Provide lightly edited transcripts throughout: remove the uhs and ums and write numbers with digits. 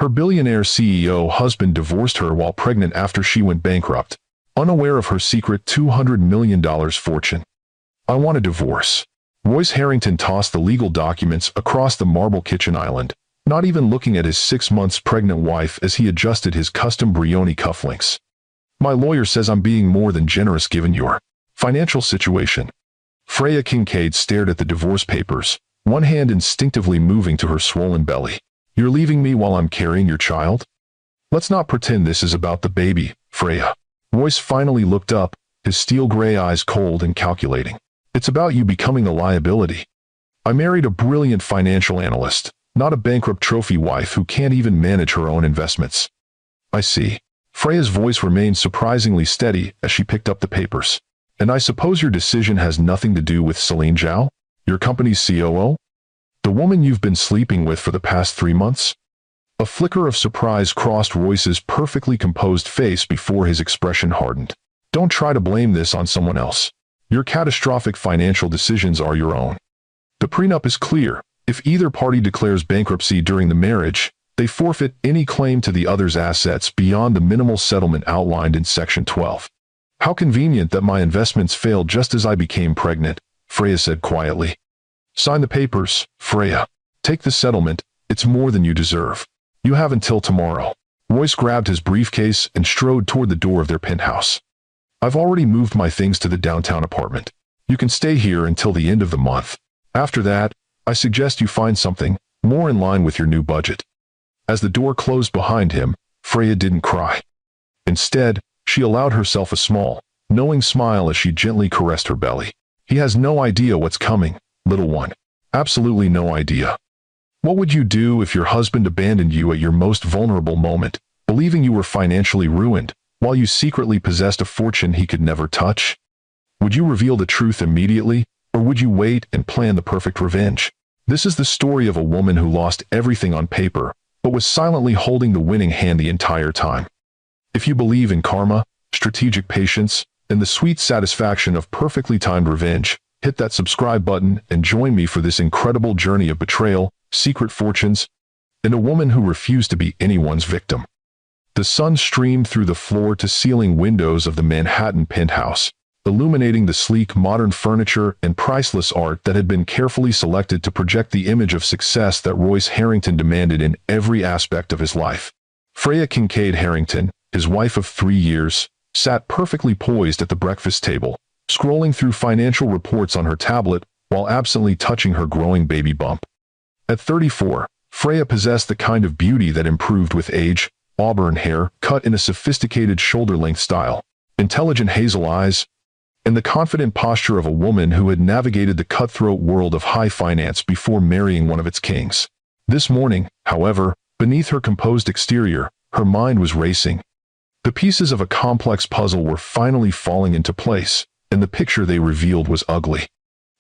Her billionaire CEO husband divorced her while pregnant after she went bankrupt, unaware of her secret $200 million fortune. I want a divorce. Royce Harrington tossed the legal documents across the marble kitchen island, not even looking at his 6 months pregnant wife as he adjusted his custom Brioni cufflinks. My lawyer says I'm being more than generous given your financial situation. Freya Kincaid stared at the divorce papers, one hand instinctively moving to her swollen belly. You're leaving me while I'm carrying your child? Let's not pretend this is about the baby, Freya. Royce finally looked up, his steel gray eyes cold and calculating. It's about you becoming a liability. I married a brilliant financial analyst, not a bankrupt trophy wife who can't even manage her own investments. I see. Freya's voice remained surprisingly steady as she picked up the papers. And I suppose your decision has nothing to do with Celine Zhao, your company's COO? The woman you've been sleeping with for the past 3 months? A flicker of surprise crossed Royce's perfectly composed face before his expression hardened. Don't try to blame this on someone else. Your catastrophic financial decisions are your own. The prenup is clear. If either party declares bankruptcy during the marriage, they forfeit any claim to the other's assets beyond the minimal settlement outlined in Section 12. How convenient that my investments failed just as I became pregnant, Freya said quietly. Sign the papers, Freya. Take the settlement. It's more than you deserve. You have until tomorrow. Royce grabbed his briefcase and strode toward the door of their penthouse. I've already moved my things to the downtown apartment. You can stay here until the end of the month. After that, I suggest you find something more in line with your new budget. As the door closed behind him, Freya didn't cry. Instead, she allowed herself a small, knowing smile as she gently caressed her belly. He has no idea what's coming, little one. Absolutely no idea. What would you do if your husband abandoned you at your most vulnerable moment, believing you were financially ruined, while you secretly possessed a fortune he could never touch? Would you reveal the truth immediately, or would you wait and plan the perfect revenge? This is the story of a woman who lost everything on paper, but was silently holding the winning hand the entire time. If you believe in karma, strategic patience, and the sweet satisfaction of perfectly timed revenge, hit that subscribe button and join me for this incredible journey of betrayal, secret fortunes, and a woman who refused to be anyone's victim. The sun streamed through the floor-to-ceiling windows of the Manhattan penthouse, illuminating the sleek modern furniture and priceless art that had been carefully selected to project the image of success that Royce Harrington demanded in every aspect of his life. Freya Kincaid Harrington, his wife of 3 years, sat perfectly poised at the breakfast table, scrolling through financial reports on her tablet while absently touching her growing baby bump. At 34, Freya possessed the kind of beauty that improved with age: auburn hair cut in a sophisticated shoulder-length style, intelligent hazel eyes, and the confident posture of a woman who had navigated the cutthroat world of high finance before marrying one of its kings. This morning, however, beneath her composed exterior, her mind was racing. The pieces of a complex puzzle were finally falling into place, and the picture they revealed was ugly.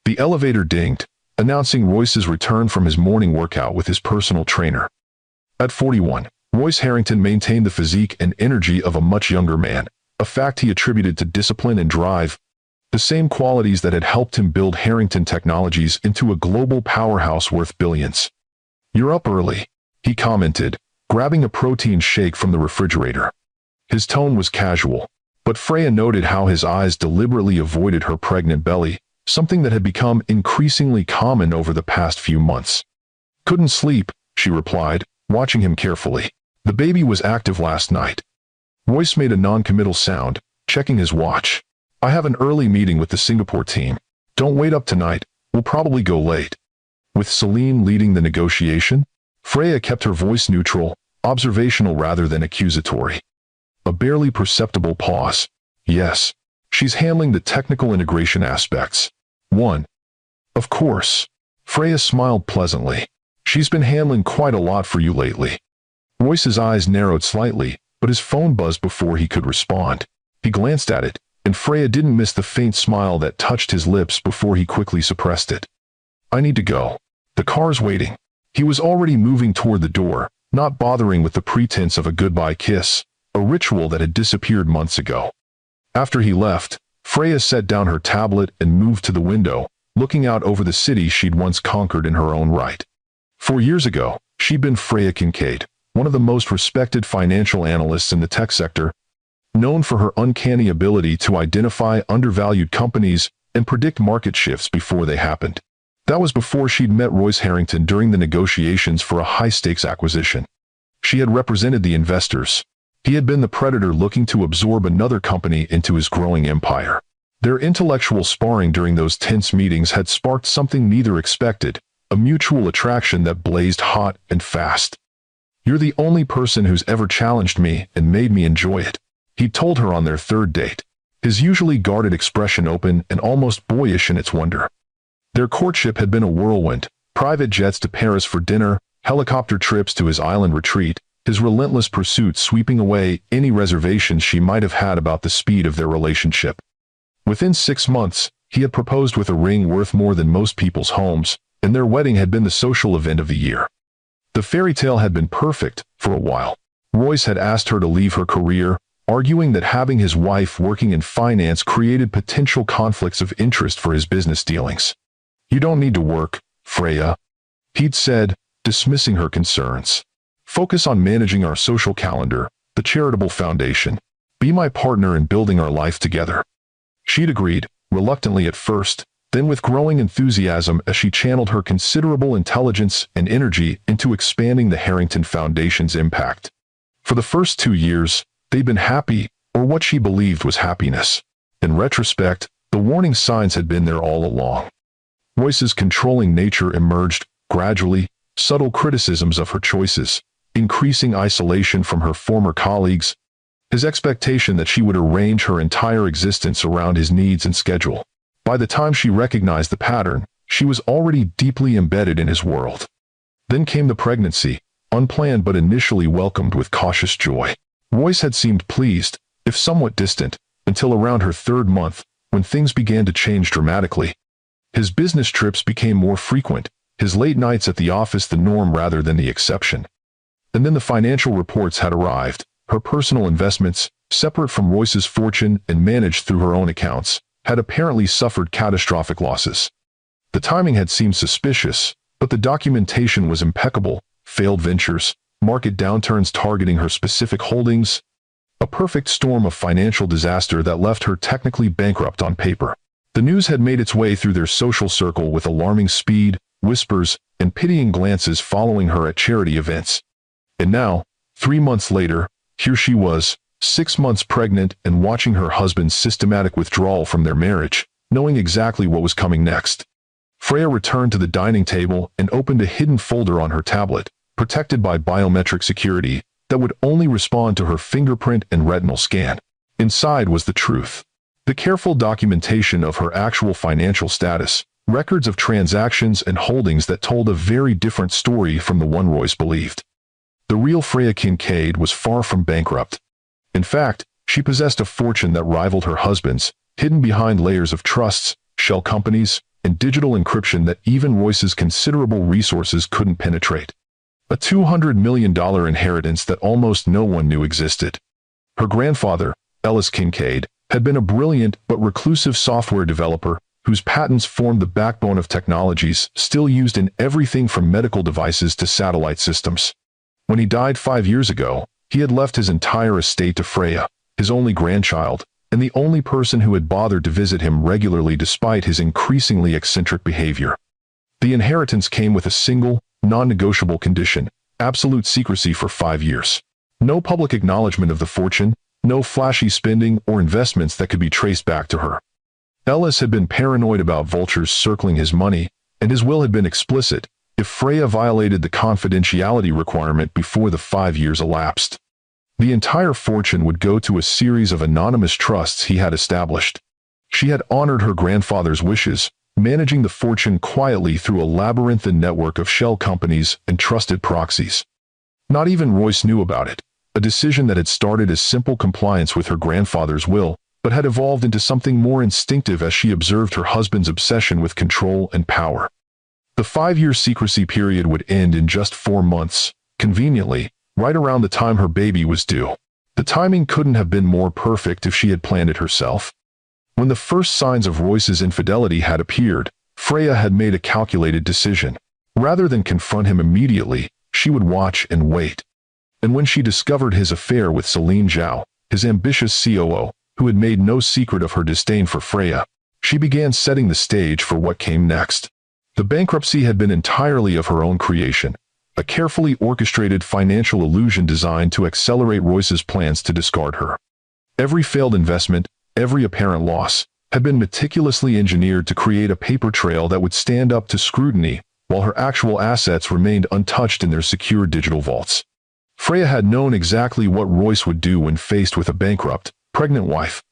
The elevator dinged, announcing Royce's return from his morning workout with his personal trainer. At 41, Royce Harrington maintained the physique and energy of a much younger man, a fact he attributed to discipline and drive, the same qualities that had helped him build Harrington Technologies into a global powerhouse worth billions. You're up early, he commented, grabbing a protein shake from the refrigerator. His tone was casual, but Freya noted how his eyes deliberately avoided her pregnant belly, something that had become increasingly common over the past few months. Couldn't sleep, she replied, watching him carefully. The baby was active last night. Royce made a non-committal sound, checking his watch. I have an early meeting with the Singapore team. Don't wait up tonight, we'll probably go late. With Celine leading the negotiation, Freya kept her voice neutral, observational rather than accusatory. A barely perceptible pause. Yes, she's handling the technical integration aspects. 1. Of course. Freya smiled pleasantly. She's been handling quite a lot for you lately. Royce's eyes narrowed slightly, but his phone buzzed before he could respond. He glanced at it, and Freya didn't miss the faint smile that touched his lips before he quickly suppressed it. I need to go. The car's waiting. He was already moving toward the door, not bothering with the pretense of a goodbye kiss, a ritual that had disappeared months ago. After he left, Freya set down her tablet and moved to the window, looking out over the city she'd once conquered in her own right. 4 years ago, she'd been Freya Kincaid, one of the most respected financial analysts in the tech sector, known for her uncanny ability to identify undervalued companies and predict market shifts before they happened. That was before she'd met Royce Harrington during the negotiations for a high-stakes acquisition. She had represented the investors. He had been the predator looking to absorb another company into his growing empire. Their intellectual sparring during those tense meetings had sparked something neither expected, a mutual attraction that blazed hot and fast. "You're the only person who's ever challenged me and made me enjoy it," he told her on their third date, his usually guarded expression open and almost boyish in its wonder. Their courtship had been a whirlwind, private jets to Paris for dinner, helicopter trips to his island retreat, his relentless pursuit sweeping away any reservations she might have had about the speed of their relationship. Within 6 months, he had proposed with a ring worth more than most people's homes, and their wedding had been the social event of the year. The fairy tale had been perfect for a while. Royce had asked her to leave her career, arguing that having his wife working in finance created potential conflicts of interest for his business dealings. "You don't need to work, Freya," he'd said, dismissing her concerns. "Focus on managing our social calendar, the charitable foundation. Be my partner in building our life together." She'd agreed, reluctantly at first, then with growing enthusiasm as she channeled her considerable intelligence and energy into expanding the Harrington Foundation's impact. For the first 2 years, they'd been happy, or what she believed was happiness. In retrospect, the warning signs had been there all along. Royce's controlling nature emerged, gradually, subtle criticisms of her choices, increasing isolation from her former colleagues, his expectation that she would arrange her entire existence around his needs and schedule. By the time she recognized the pattern, she was already deeply embedded in his world. Then came the pregnancy, unplanned but initially welcomed with cautious joy. Royce had seemed pleased, if somewhat distant, until around her 3rd month, when things began to change dramatically. His business trips became more frequent, his late nights at the office the norm rather than the exception. And then the financial reports had arrived. Her personal investments, separate from Royce's fortune and managed through her own accounts, had apparently suffered catastrophic losses. The timing had seemed suspicious, but the documentation was impeccable: failed ventures, market downturns targeting her specific holdings, a perfect storm of financial disaster that left her technically bankrupt on paper. The news had made its way through their social circle with alarming speed, whispers, and pitying glances following her at charity events. And now, 3 months later, here she was, 6 months pregnant and watching her husband's systematic withdrawal from their marriage, knowing exactly what was coming next. Freya returned to the dining table and opened a hidden folder on her tablet, protected by biometric security, that would only respond to her fingerprint and retinal scan. Inside was the truth. The careful documentation of her actual financial status, records of transactions and holdings that told a very different story from the one Royce believed. The real Freya Kincaid was far from bankrupt. In fact, she possessed a fortune that rivaled her husband's, hidden behind layers of trusts, shell companies, and digital encryption that even Royce's considerable resources couldn't penetrate. A $200 million inheritance that almost no one knew existed. Her grandfather, Ellis Kincaid, had been a brilliant but reclusive software developer whose patents formed the backbone of technologies still used in everything from medical devices to satellite systems. When he died 5 years ago, he had left his entire estate to Freya, his only grandchild, and the only person who had bothered to visit him regularly despite his increasingly eccentric behavior. The inheritance came with a single, non-negotiable condition: absolute secrecy for 5 years. No public acknowledgement of the fortune, no flashy spending or investments that could be traced back to her. Ellis had been paranoid about vultures circling his money, and his will had been explicit: if Freya violated the confidentiality requirement before the 5 years elapsed, the entire fortune would go to a series of anonymous trusts he had established. She had honored her grandfather's wishes, managing the fortune quietly through a labyrinthine network of shell companies and trusted proxies. Not even Royce knew about it, a decision that had started as simple compliance with her grandfather's will, but had evolved into something more instinctive as she observed her husband's obsession with control and power. The 5-year secrecy period would end in just 4 months, conveniently, right around the time her baby was due. The timing couldn't have been more perfect if she had planned it herself. When the first signs of Royce's infidelity had appeared, Freya had made a calculated decision. Rather than confront him immediately, she would watch and wait. And when she discovered his affair with Celine Zhao, his ambitious COO, who had made no secret of her disdain for Freya, she began setting the stage for what came next. The bankruptcy had been entirely of her own creation, a carefully orchestrated financial illusion designed to accelerate Royce's plans to discard her. Every failed investment, every apparent loss, had been meticulously engineered to create a paper trail that would stand up to scrutiny, while her actual assets remained untouched in their secure digital vaults. Freya had known exactly what Royce would do when faced with a bankrupt, pregnant wife.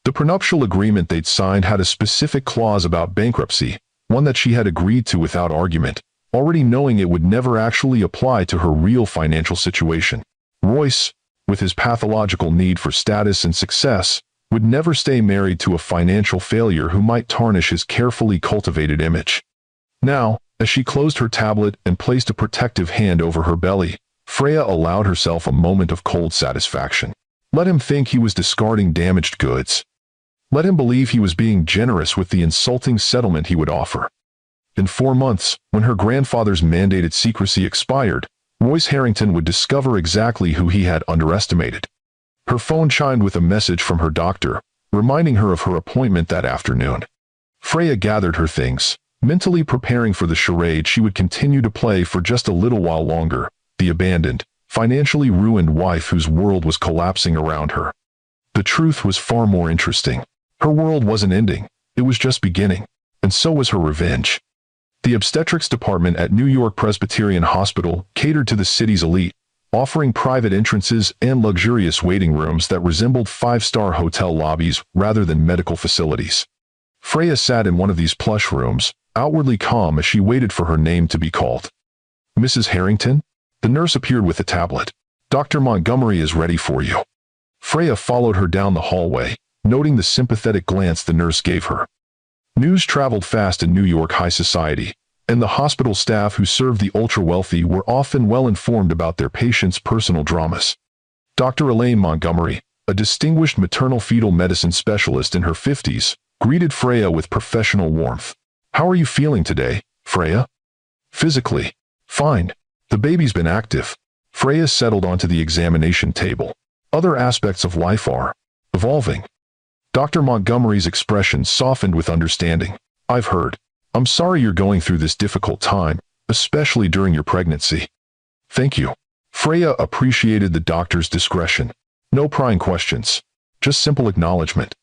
The prenuptial agreement they'd signed had a specific clause about bankruptcy, one that she had agreed to without argument, already knowing it would never actually apply to her real financial situation. Royce, with his pathological need for status and success, would never stay married to a financial failure who might tarnish his carefully cultivated image. Now, as she closed her tablet and placed a protective hand over her belly, Freya allowed herself a moment of cold satisfaction. Let him think he was discarding damaged goods. Let him believe he was being generous with the insulting settlement he would offer. In 4 months, when her grandfather's mandated secrecy expired, Royce Harrington would discover exactly who he had underestimated. Her phone chimed with a message from her doctor, reminding her of her appointment that afternoon. Freya gathered her things, mentally preparing for the charade she would continue to play for just a little while longer, the abandoned, financially ruined wife whose world was collapsing around her. The truth was far more interesting. Her world wasn't ending, it was just beginning, and so was her revenge. The obstetrics department at New York Presbyterian Hospital catered to the city's elite, offering private entrances and luxurious waiting rooms that resembled 5-star hotel lobbies rather than medical facilities. Freya sat in one of these plush rooms, outwardly calm as she waited for her name to be called. "Mrs. Harrington?" The nurse appeared with a tablet. "Dr. Montgomery is ready for you." Freya followed her down the hallway, noting the sympathetic glance the nurse gave her. News traveled fast in New York high society, and the hospital staff who served the ultra-wealthy were often well informed about their patients' personal dramas. Dr. Elaine Montgomery, a distinguished maternal-fetal medicine specialist in her 50s, greeted Freya with professional warmth. "How are you feeling today, Freya?" "Physically, fine. The baby's been active." Freya settled onto the examination table. "Other aspects of life are evolving." Dr. Montgomery's expression softened with understanding. "I've heard. I'm sorry you're going through this difficult time, especially during your pregnancy." "Thank you." Freya appreciated the doctor's discretion. No prying questions, just simple acknowledgement.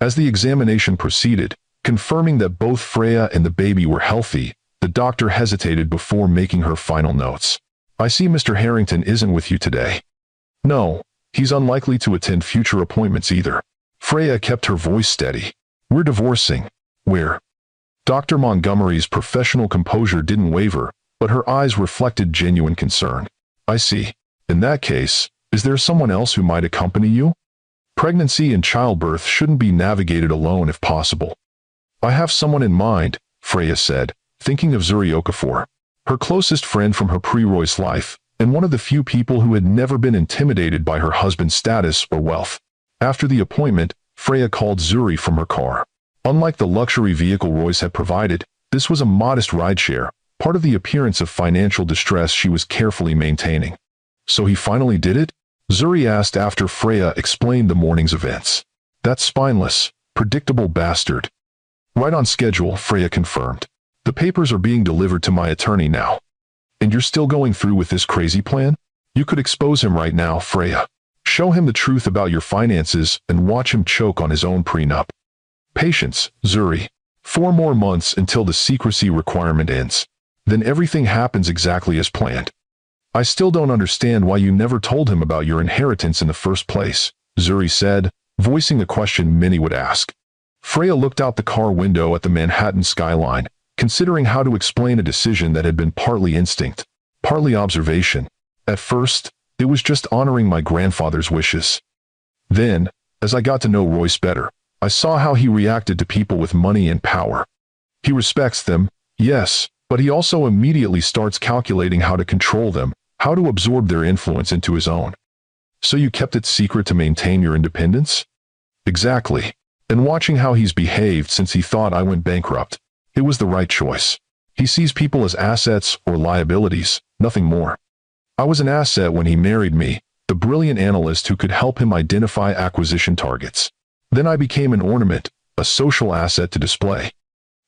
As the examination proceeded, confirming that both Freya and the baby were healthy, the doctor hesitated before making her final notes. "I see Mr. Harrington isn't with you today." "No, he's unlikely to attend future appointments either." Freya kept her voice steady. "We're divorcing." "Where?" Dr. Montgomery's professional composure didn't waver, but her eyes reflected genuine concern. "I see. In that case, is there someone else who might accompany you? Pregnancy and childbirth shouldn't be navigated alone if possible." "I have someone in mind," Freya said, thinking of Zuri Okafor, her closest friend from her pre-Royce life, and one of the few people who had never been intimidated by her husband's status or wealth. After the appointment, Freya called Zuri from her car. Unlike the luxury vehicle Royce had provided, this was a modest rideshare, part of the appearance of financial distress she was carefully maintaining. "So he finally did it?" Zuri asked after Freya explained the morning's events. "That spineless, predictable bastard." "Right on schedule," Freya confirmed. "The papers are being delivered to my attorney now." "And you're still going through with this crazy plan?" "You could expose him right now, Freya. Show him the truth about your finances and watch him choke on his own prenup." "Patience, Zuri. 4 more months until the secrecy requirement ends. Then everything happens exactly as planned." "I still don't understand why you never told him about your inheritance in the first place," Zuri said, voicing a question many would ask. Freya looked out the car window at the Manhattan skyline, considering how to explain a decision that had been partly instinct, partly observation. "At first, it was just honoring my grandfather's wishes. Then, as I got to know Royce better, I saw how he reacted to people with money and power. He respects them, yes, but he also immediately starts calculating how to control them, how to absorb their influence into his own." "So you kept it secret to maintain your independence?" "Exactly. And watching how he's behaved since he thought I went bankrupt, it was the right choice. He sees people as assets or liabilities, nothing more." I was an asset when he married me, the brilliant analyst who could help him identify acquisition targets. Then I became an ornament, a social asset to display.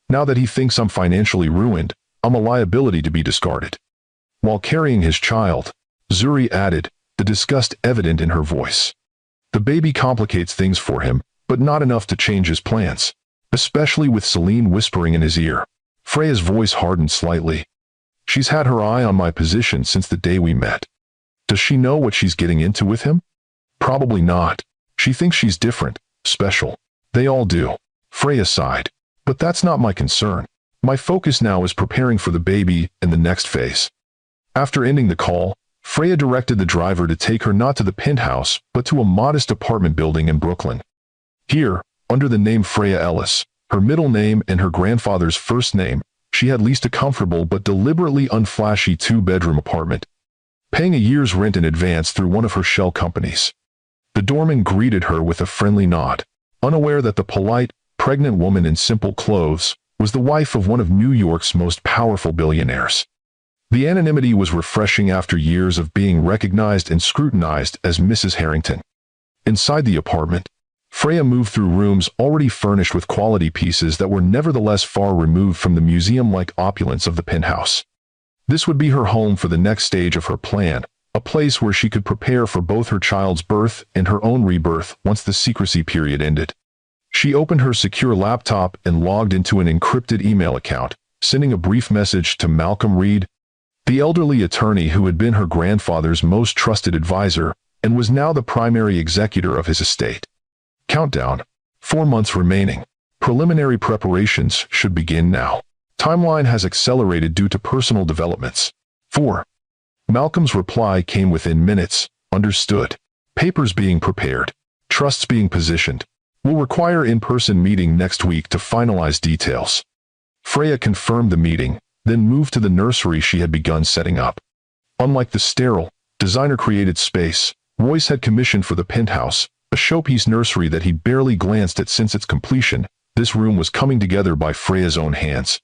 Now that he thinks I'm financially ruined, I'm a liability to be discarded." While carrying his child, Zuri added, the disgust evident in her voice. "The baby complicates things for him, but not enough to change his plans, especially with Celine whispering in his ear." Freya's voice hardened slightly. "She's had her eye on my position since the day we met. Does she know what she's getting into with him? Probably not. She thinks she's different, special. They all do." Freya sighed. "But that's not my concern. My focus now is preparing for the baby and the next phase." After ending the call, Freya directed the driver to take her not to the penthouse, but to a modest apartment building in Brooklyn. Here, under the name Freya Ellis, her middle name and her grandfather's first name, she had leased a comfortable but deliberately unflashy two-bedroom apartment, paying a year's rent in advance through one of her shell companies. The doorman greeted her with a friendly nod, unaware that the polite, pregnant woman in simple clothes was the wife of one of New York's most powerful billionaires. The anonymity was refreshing after years of being recognized and scrutinized as Mrs. Harrington. Inside the apartment, Freya moved through rooms already furnished with quality pieces that were nevertheless far removed from the museum-like opulence of the penthouse. This would be her home for the next stage of her plan, a place where she could prepare for both her child's birth and her own rebirth once the secrecy period ended. She opened her secure laptop and logged into an encrypted email account, sending a brief message to Malcolm Reed, the elderly attorney who had been her grandfather's most trusted advisor and was now the primary executor of his estate. Countdown. 4 months remaining. Preliminary preparations should begin now. Timeline has accelerated due to personal developments. 4. Malcolm's reply came within minutes. Understood. Papers being prepared. Trusts being positioned. Will require in-person meeting next week to finalize details. Freya confirmed the meeting, then moved to the nursery she had begun setting up. Unlike the sterile, designer-created space Royce had commissioned for the penthouse, a showpiece nursery that he barely glanced at since its completion, this room was coming together by Freya's own hands.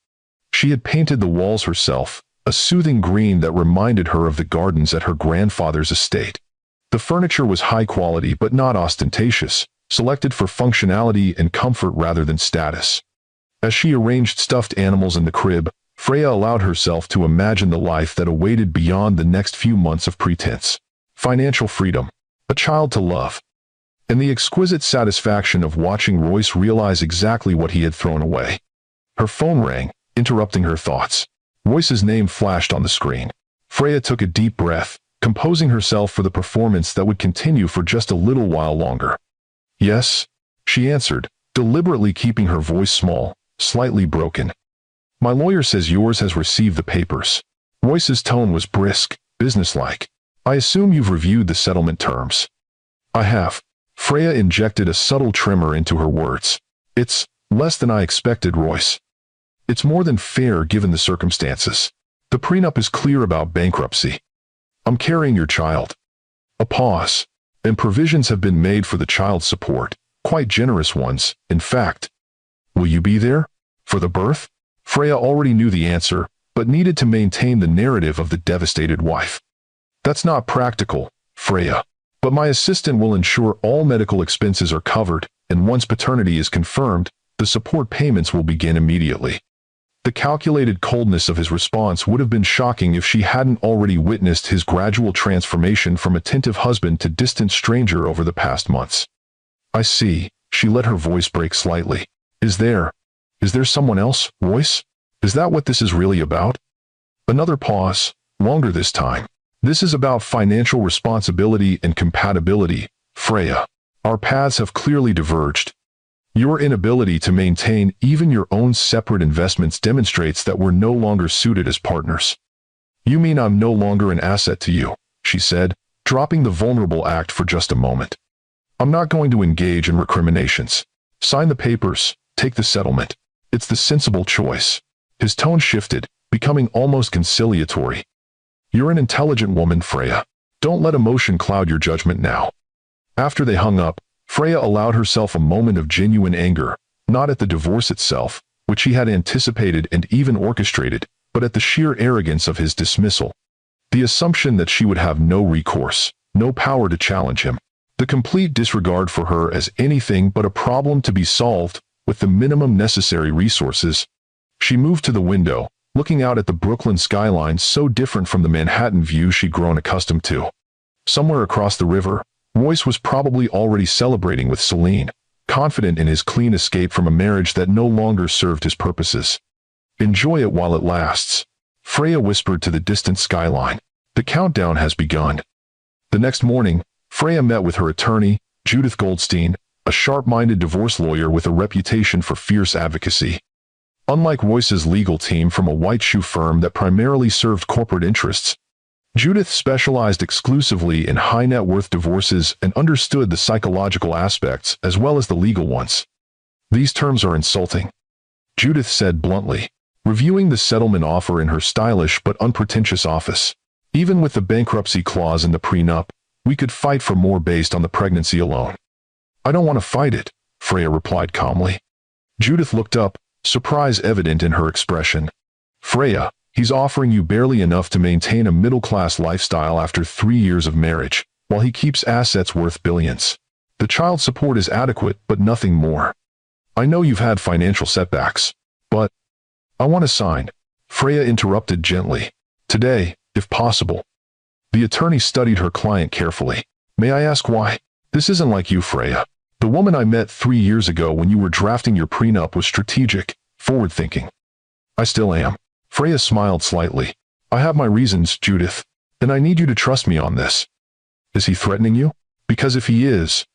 She had painted the walls herself, a soothing green that reminded her of the gardens at her grandfather's estate. The furniture was high quality but not ostentatious, selected for functionality and comfort rather than status. As she arranged stuffed animals in the crib, Freya allowed herself to imagine the life that awaited beyond the next few months of pretense. Financial freedom, a child to love, and the exquisite satisfaction of watching Royce realize exactly what he had thrown away. Her phone rang, interrupting her thoughts. Royce's name flashed on the screen. Freya took a deep breath, composing herself for the performance that would continue for just a little while longer. "Yes," she answered, deliberately keeping her voice small, slightly broken. "My lawyer says yours has received the papers." Royce's tone was brisk, businesslike. "I assume you've reviewed the settlement terms." "I have." Freya injected a subtle tremor into her words. "It's less than I expected, Royce. It's more than fair given the circumstances. The prenup is clear about bankruptcy. I'm carrying your child." A pause. "And provisions have been made for the child's support, quite generous ones, in fact. Will you be there? For the birth?" Freya already knew the answer, but needed to maintain the narrative of the devastated wife. "That's not practical, Freya. But my assistant will ensure all medical expenses are covered, and once paternity is confirmed, the support payments will begin immediately." The calculated coldness of his response would have been shocking if she hadn't already witnessed his gradual transformation from attentive husband to distant stranger over the past months. "I see," she let her voice break slightly. Is there someone else, Royce? Is that what this is really about?" Another pause, longer this time. "This is about financial responsibility and compatibility, Freya. Our paths have clearly diverged. Your inability to maintain even your own separate investments demonstrates that we're no longer suited as partners." "You mean I'm no longer an asset to you," she said, dropping the vulnerable act for just a moment. "I'm not going to engage in recriminations. Sign the papers, take the settlement. It's the sensible choice." His tone shifted, becoming almost conciliatory. "You're an intelligent woman, Freya. Don't let emotion cloud your judgment now." After they hung up, Freya allowed herself a moment of genuine anger, not at the divorce itself, which he had anticipated and even orchestrated, but at the sheer arrogance of his dismissal. The assumption that she would have no recourse, no power to challenge him. The complete disregard for her as anything but a problem to be solved with the minimum necessary resources. She moved to the window, looking out at the Brooklyn skyline so different from the Manhattan view she'd grown accustomed to. Somewhere across the river, Royce was probably already celebrating with Celine, confident in his clean escape from a marriage that no longer served his purposes. "Enjoy it while it lasts," Freya whispered to the distant skyline. "The countdown has begun." The next morning, Freya met with her attorney, Judith Goldstein, a sharp-minded divorce lawyer with a reputation for fierce advocacy. Unlike Royce's legal team from a white-shoe firm that primarily served corporate interests, Judith specialized exclusively in high-net-worth divorces and understood the psychological aspects as well as the legal ones. "These terms are insulting," Judith said bluntly, reviewing the settlement offer in her stylish but unpretentious office. "Even with the bankruptcy clause in the prenup, we could fight for more based on the pregnancy alone." "I don't want to fight it," Freya replied calmly. Judith looked up, surprise evident in her expression. "Freya, he's offering you barely enough to maintain a middle-class lifestyle after 3 years of marriage, while he keeps assets worth billions. The child support is adequate, but nothing more. I know you've had financial setbacks, but—" "I want to sign," Freya interrupted gently. "Today, if possible." The attorney studied her client carefully. "May I ask why?" "This isn't like you, Freya. The woman I met 3 years ago when you were drafting your prenup was strategic, forward-thinking." "I still am." Freya smiled slightly. "I have my reasons, Judith, and I need you to trust me on this." "Is he threatening you?" "Because if he is—"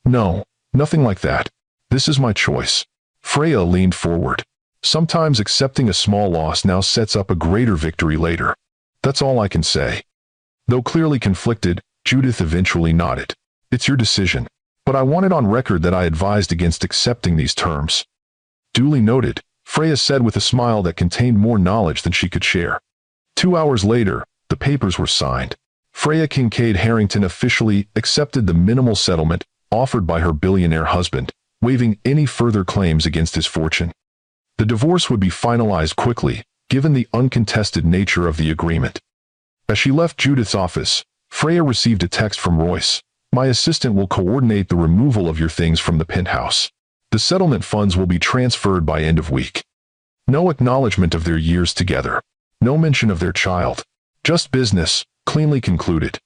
"No, nothing like that. This is my choice." Freya leaned forward. "Sometimes accepting a small loss now sets up a greater victory later. That's all I can say." Though clearly conflicted, Judith eventually nodded. "It's your decision, but I want it on record that I advised against accepting these terms." "Duly noted," Freya said with a smile that contained more knowledge than she could share. 2 hours later, the papers were signed. Freya Kincaid Harrington officially accepted the minimal settlement offered by her billionaire husband, waiving any further claims against his fortune. The divorce would be finalized quickly, given the uncontested nature of the agreement. As she left Judith's office, Freya received a text from Royce. "My assistant will coordinate the removal of your things from the penthouse. The settlement funds will be transferred by end of week." No acknowledgement of their years together. No mention of their child. Just business, cleanly concluded.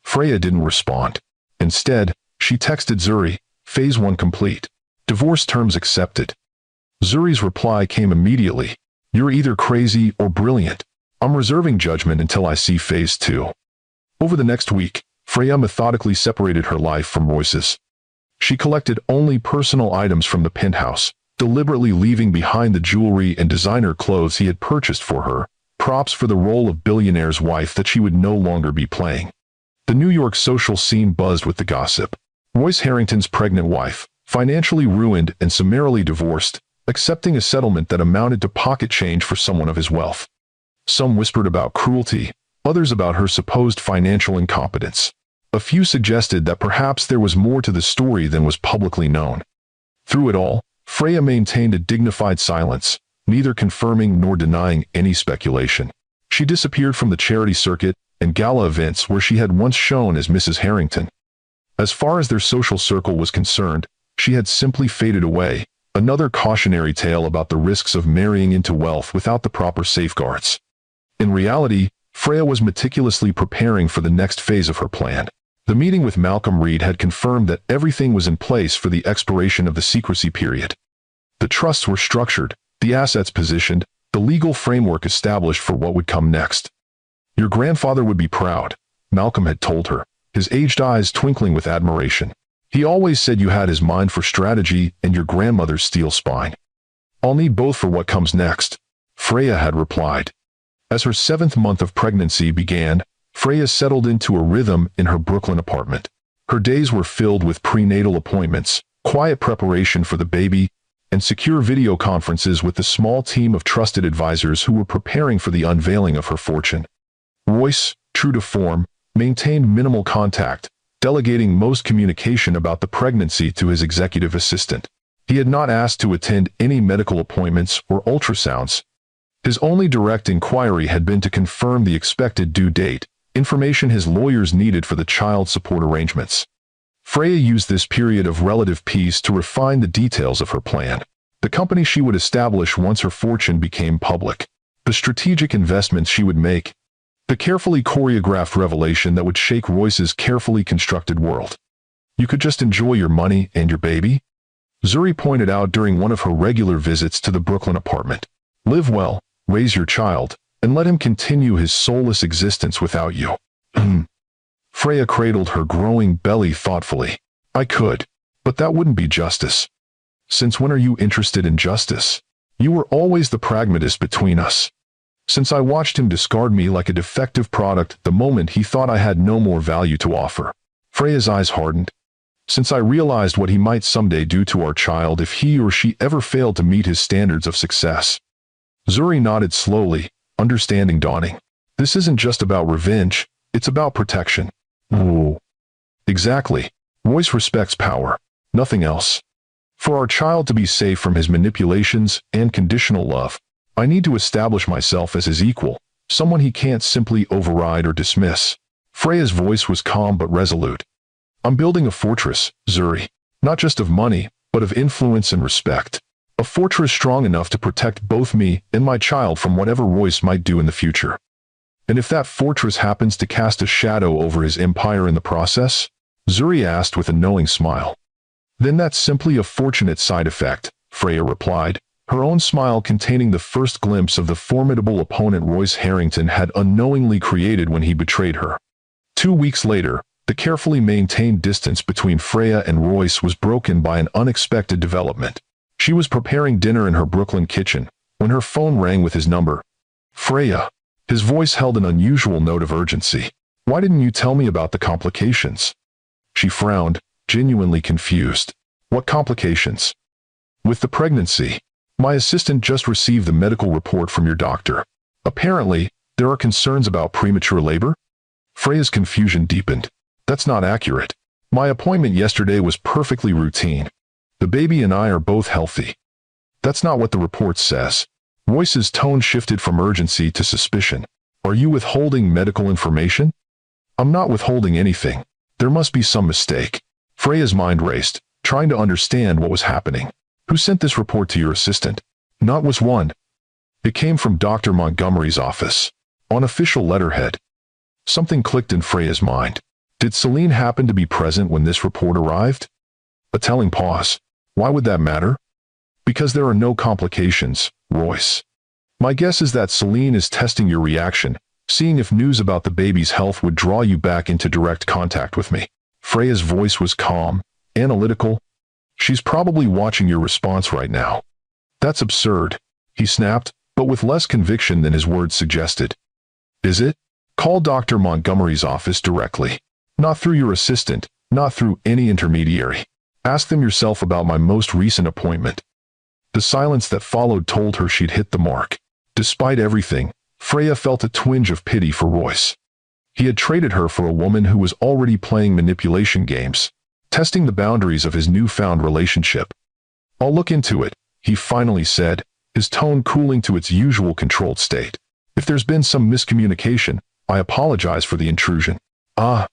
Freya didn't respond. Instead, she texted Zuri, "Phase 1 complete. Divorce terms accepted." Zuri's reply came immediately. "You're either crazy or brilliant. I'm reserving judgment until I see Phase 2. Over the next week, Freya methodically separated her life from Royce's. She collected only personal items from the penthouse, deliberately leaving behind the jewelry and designer clothes he had purchased for her, props for the role of billionaire's wife that she would no longer be playing. The New York social scene buzzed with the gossip. Royce Harrington's pregnant wife, financially ruined and summarily divorced, accepting a settlement that amounted to pocket change for someone of his wealth. Some whispered about cruelty, others about her supposed financial incompetence. A few suggested that perhaps there was more to the story than was publicly known. Through it all, Freya maintained a dignified silence, neither confirming nor denying any speculation. She disappeared from the charity circuit and gala events where she had once shown as Mrs. Harrington. As far as their social circle was concerned, she had simply faded away, another cautionary tale about the risks of marrying into wealth without the proper safeguards. In reality, Freya was meticulously preparing for the next phase of her plan. The meeting with Malcolm Reed had confirmed that everything was in place for the expiration of the secrecy period. The trusts were structured, the assets positioned, the legal framework established for what would come next. "Your grandfather would be proud," Malcolm had told her, his aged eyes twinkling with admiration. "He always said you had his mind for strategy and your grandmother's steel spine." "I'll need both for what comes next," Freya had replied. As her 7th month of pregnancy began, Freya settled into a rhythm in her Brooklyn apartment. Her days were filled with prenatal appointments, quiet preparation for the baby, and secure video conferences with the small team of trusted advisors who were preparing for the unveiling of her fortune. Royce, true to form, maintained minimal contact, delegating most communication about the pregnancy to his executive assistant. He had not asked to attend any medical appointments or ultrasounds. His only direct inquiry had been to confirm the expected due date, information his lawyers needed for the child support arrangements. Freya used this period of relative peace to refine the details of her plan. The company she would establish once her fortune became public. The strategic investments she would make. The carefully choreographed revelation that would shake Royce's carefully constructed world. You could just enjoy your money and your baby? Zuri pointed out during one of her regular visits to the Brooklyn apartment. Live well, raise your child, and let him continue his soulless existence without you. Freya cradled her growing belly thoughtfully. I could, but that wouldn't be justice. Since when are you interested in justice? You were always the pragmatist between us. Since I watched him discard me like a defective product the moment he thought I had no more value to offer. Freya's eyes hardened. Since I realized what he might someday do to our child if he or she ever failed to meet his standards of success. Zuri nodded slowly, understanding dawning. This isn't just about revenge, it's about protection. Ooh. Exactly. Royce respects power, nothing else. For our child to be safe from his manipulations and conditional love, I need to establish myself as his equal, someone he can't simply override or dismiss. Freya's voice was calm but resolute. I'm building a fortress, Zuri, not just of money, but of influence and respect. A fortress strong enough to protect both me and my child from whatever Royce might do in the future. And if that fortress happens to cast a shadow over his empire in the process? Zuri asked with a knowing smile. Then that's simply a fortunate side effect, Freya replied, her own smile containing the first glimpse of the formidable opponent Royce Harrington had unknowingly created when he betrayed her. 2 weeks later, the carefully maintained distance between Freya and Royce was broken by an unexpected development. She was preparing dinner in her Brooklyn kitchen, when her phone rang with his number. Freya. His voice held an unusual note of urgency. Why didn't you tell me about the complications? She frowned, genuinely confused. What complications? With the pregnancy. My assistant just received the medical report from your doctor. Apparently, there are concerns about premature labor? Freya's confusion deepened. That's not accurate. My appointment yesterday was perfectly routine. The baby and I are both healthy. That's not what the report says. Royce's tone shifted from urgency to suspicion. Are you withholding medical information? I'm not withholding anything. There must be some mistake. Freya's mind raced, trying to understand what was happening. Who sent this report to your assistant? Not was one. It came from Dr. Montgomery's office. On official letterhead. Something clicked in Freya's mind. Did Celine happen to be present when this report arrived? A telling pause. Why would that matter? Because there are no complications, Royce. My guess is that Celine is testing your reaction, seeing if news about the baby's health would draw you back into direct contact with me. Freya's voice was calm, analytical. She's probably watching your response right now. That's absurd, he snapped, but with less conviction than his words suggested. Is it? Call Dr. Montgomery's office directly. Not through your assistant, not through any intermediary. Ask them yourself about my most recent appointment. The silence that followed told her she'd hit the mark. Despite everything, Freya felt a twinge of pity for Royce. He had traded her for a woman who was already playing manipulation games, testing the boundaries of his newfound relationship. I'll look into it, he finally said, his tone cooling to its usual controlled state. If there's been some miscommunication, I apologize for the intrusion. Ah.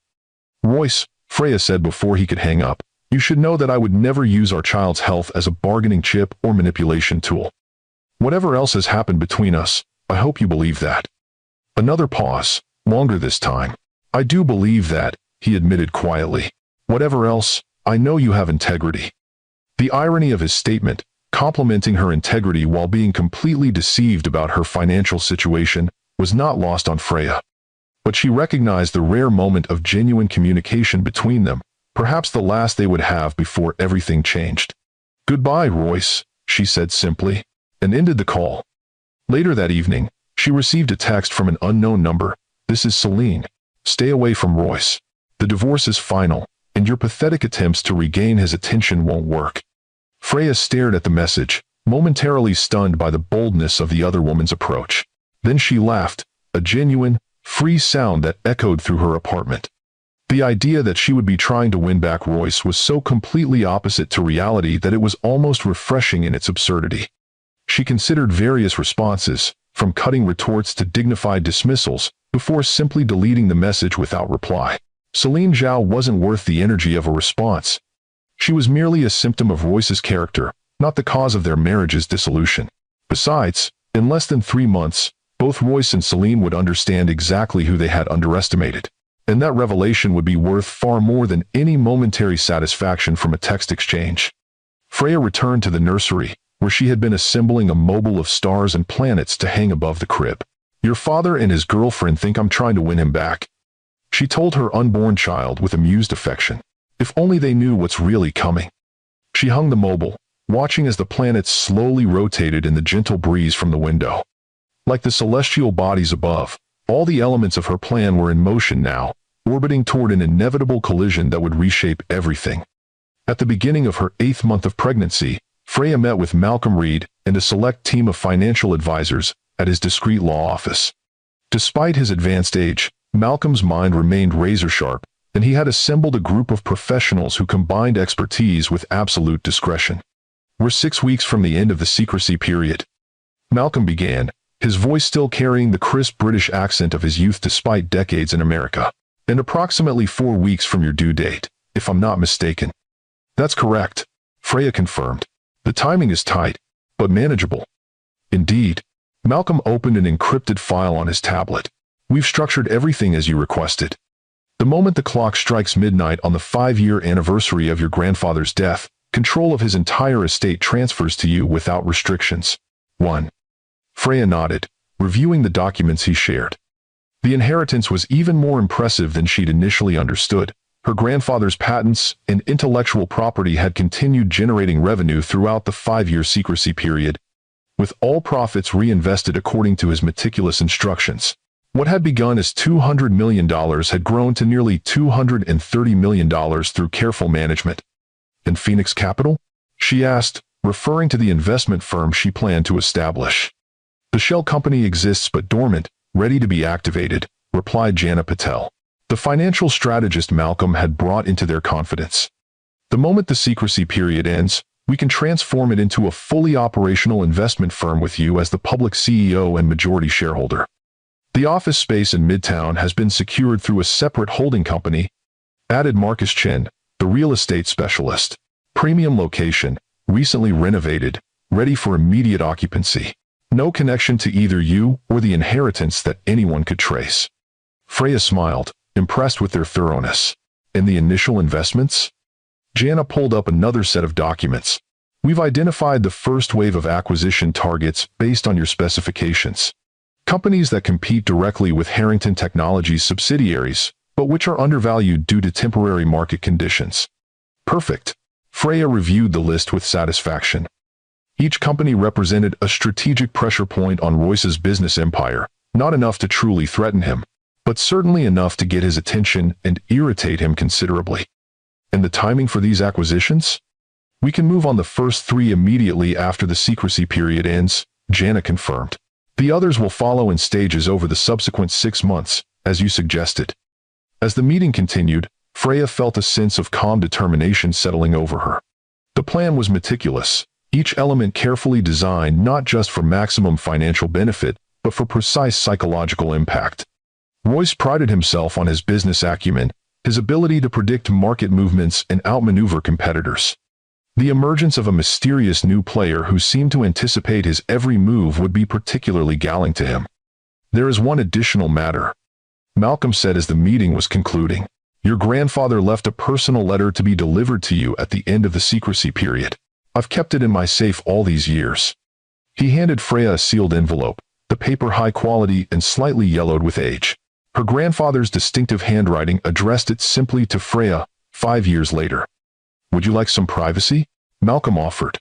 Royce, Freya said before he could hang up, you should know that I would never use our child's health as a bargaining chip or manipulation tool. Whatever else has happened between us, I hope you believe that. Another pause, longer this time. I do believe that, he admitted quietly. Whatever else, I know you have integrity. The irony of his statement, complimenting her integrity while being completely deceived about her financial situation, was not lost on Freya. But she recognized the rare moment of genuine communication between them, perhaps the last they would have before everything changed. Goodbye, Royce, she said simply, and ended the call. Later that evening, she received a text from an unknown number. This is Celine. Stay away from Royce. The divorce is final, and your pathetic attempts to regain his attention won't work. Freya stared at the message, momentarily stunned by the boldness of the other woman's approach. Then she laughed, a genuine, free sound that echoed through her apartment. The idea that she would be trying to win back Royce was so completely opposite to reality that it was almost refreshing in its absurdity. She considered various responses, from cutting retorts to dignified dismissals, before simply deleting the message without reply. Celine Zhao wasn't worth the energy of a response. She was merely a symptom of Royce's character, not the cause of their marriage's dissolution. Besides, in less than 3 months, both Royce and Celine would understand exactly who they had underestimated. And that revelation would be worth far more than any momentary satisfaction from a text exchange. Freya returned to the nursery, where she had been assembling a mobile of stars and planets to hang above the crib. "Your father and his girlfriend think I'm trying to win him back," she told her unborn child with amused affection. "If only they knew what's really coming." She hung the mobile, watching as the planets slowly rotated in the gentle breeze from the window. Like the celestial bodies above, all the elements of her plan were in motion now, orbiting toward an inevitable collision that would reshape everything. At the beginning of her 8th month of pregnancy, Freya met with Malcolm Reed and a select team of financial advisors at his discreet law office. Despite his advanced age, Malcolm's mind remained razor-sharp, and he had assembled a group of professionals who combined expertise with absolute discretion. "We're 6 weeks from the end of the secrecy period," Malcolm began, his voice still carrying the crisp British accent of his youth despite decades in America. "And approximately 4 weeks from your due date, if I'm not mistaken." "That's correct," Freya confirmed. "The timing is tight, but manageable." "Indeed." Malcolm opened an encrypted file on his tablet. "We've structured everything as you requested. The moment the clock strikes midnight on the 5-year anniversary of your grandfather's death, control of his entire estate transfers to you without restrictions." 1. Freya nodded, reviewing the documents he shared. The inheritance was even more impressive than she'd initially understood. Her grandfather's patents and intellectual property had continued generating revenue throughout the 5-year secrecy period, with all profits reinvested according to his meticulous instructions. What had begun as $200 million had grown to nearly $230 million through careful management. "And Phoenix Capital?" she asked, referring to the investment firm she planned to establish. "The shell company exists but dormant, ready to be activated," replied Jana Patel, the financial strategist Malcolm had brought into their confidence. "The moment the secrecy period ends, we can transform it into a fully operational investment firm with you as the public CEO and majority shareholder. The office space in Midtown has been secured through a separate holding company," added Marcus Chen, the real estate specialist. "Premium location, recently renovated, ready for immediate occupancy. No connection to either you or the inheritance that anyone could trace." Freya smiled, impressed with their thoroughness. "And the initial investments?" Jana pulled up another set of documents. "We've identified the first wave of acquisition targets based on your specifications. Companies that compete directly with Harrington Technologies subsidiaries, but which are undervalued due to temporary market conditions." "Perfect." Freya reviewed the list with satisfaction. Each company represented a strategic pressure point on Royce's business empire, not enough to truly threaten him, but certainly enough to get his attention and irritate him considerably. "And the timing for these acquisitions?" "We can move on the first 3 immediately after the secrecy period ends," Jana confirmed. "The others will follow in stages over the subsequent 6 months, as you suggested." As the meeting continued, Freya felt a sense of calm determination settling over her. The plan was meticulous, each element carefully designed not just for maximum financial benefit, but for precise psychological impact. Royce prided himself on his business acumen, his ability to predict market movements and outmaneuver competitors. The emergence of a mysterious new player who seemed to anticipate his every move would be particularly galling to him. "There is one additional matter," Malcolm said as the meeting was concluding. "Your grandfather left a personal letter to be delivered to you at the end of the secrecy period. I've kept it in my safe all these years." He handed Freya a sealed envelope, the paper high quality and slightly yellowed with age. Her grandfather's distinctive handwriting addressed it simply to Freya, 5 years later. "Would you like some privacy?" Malcolm offered.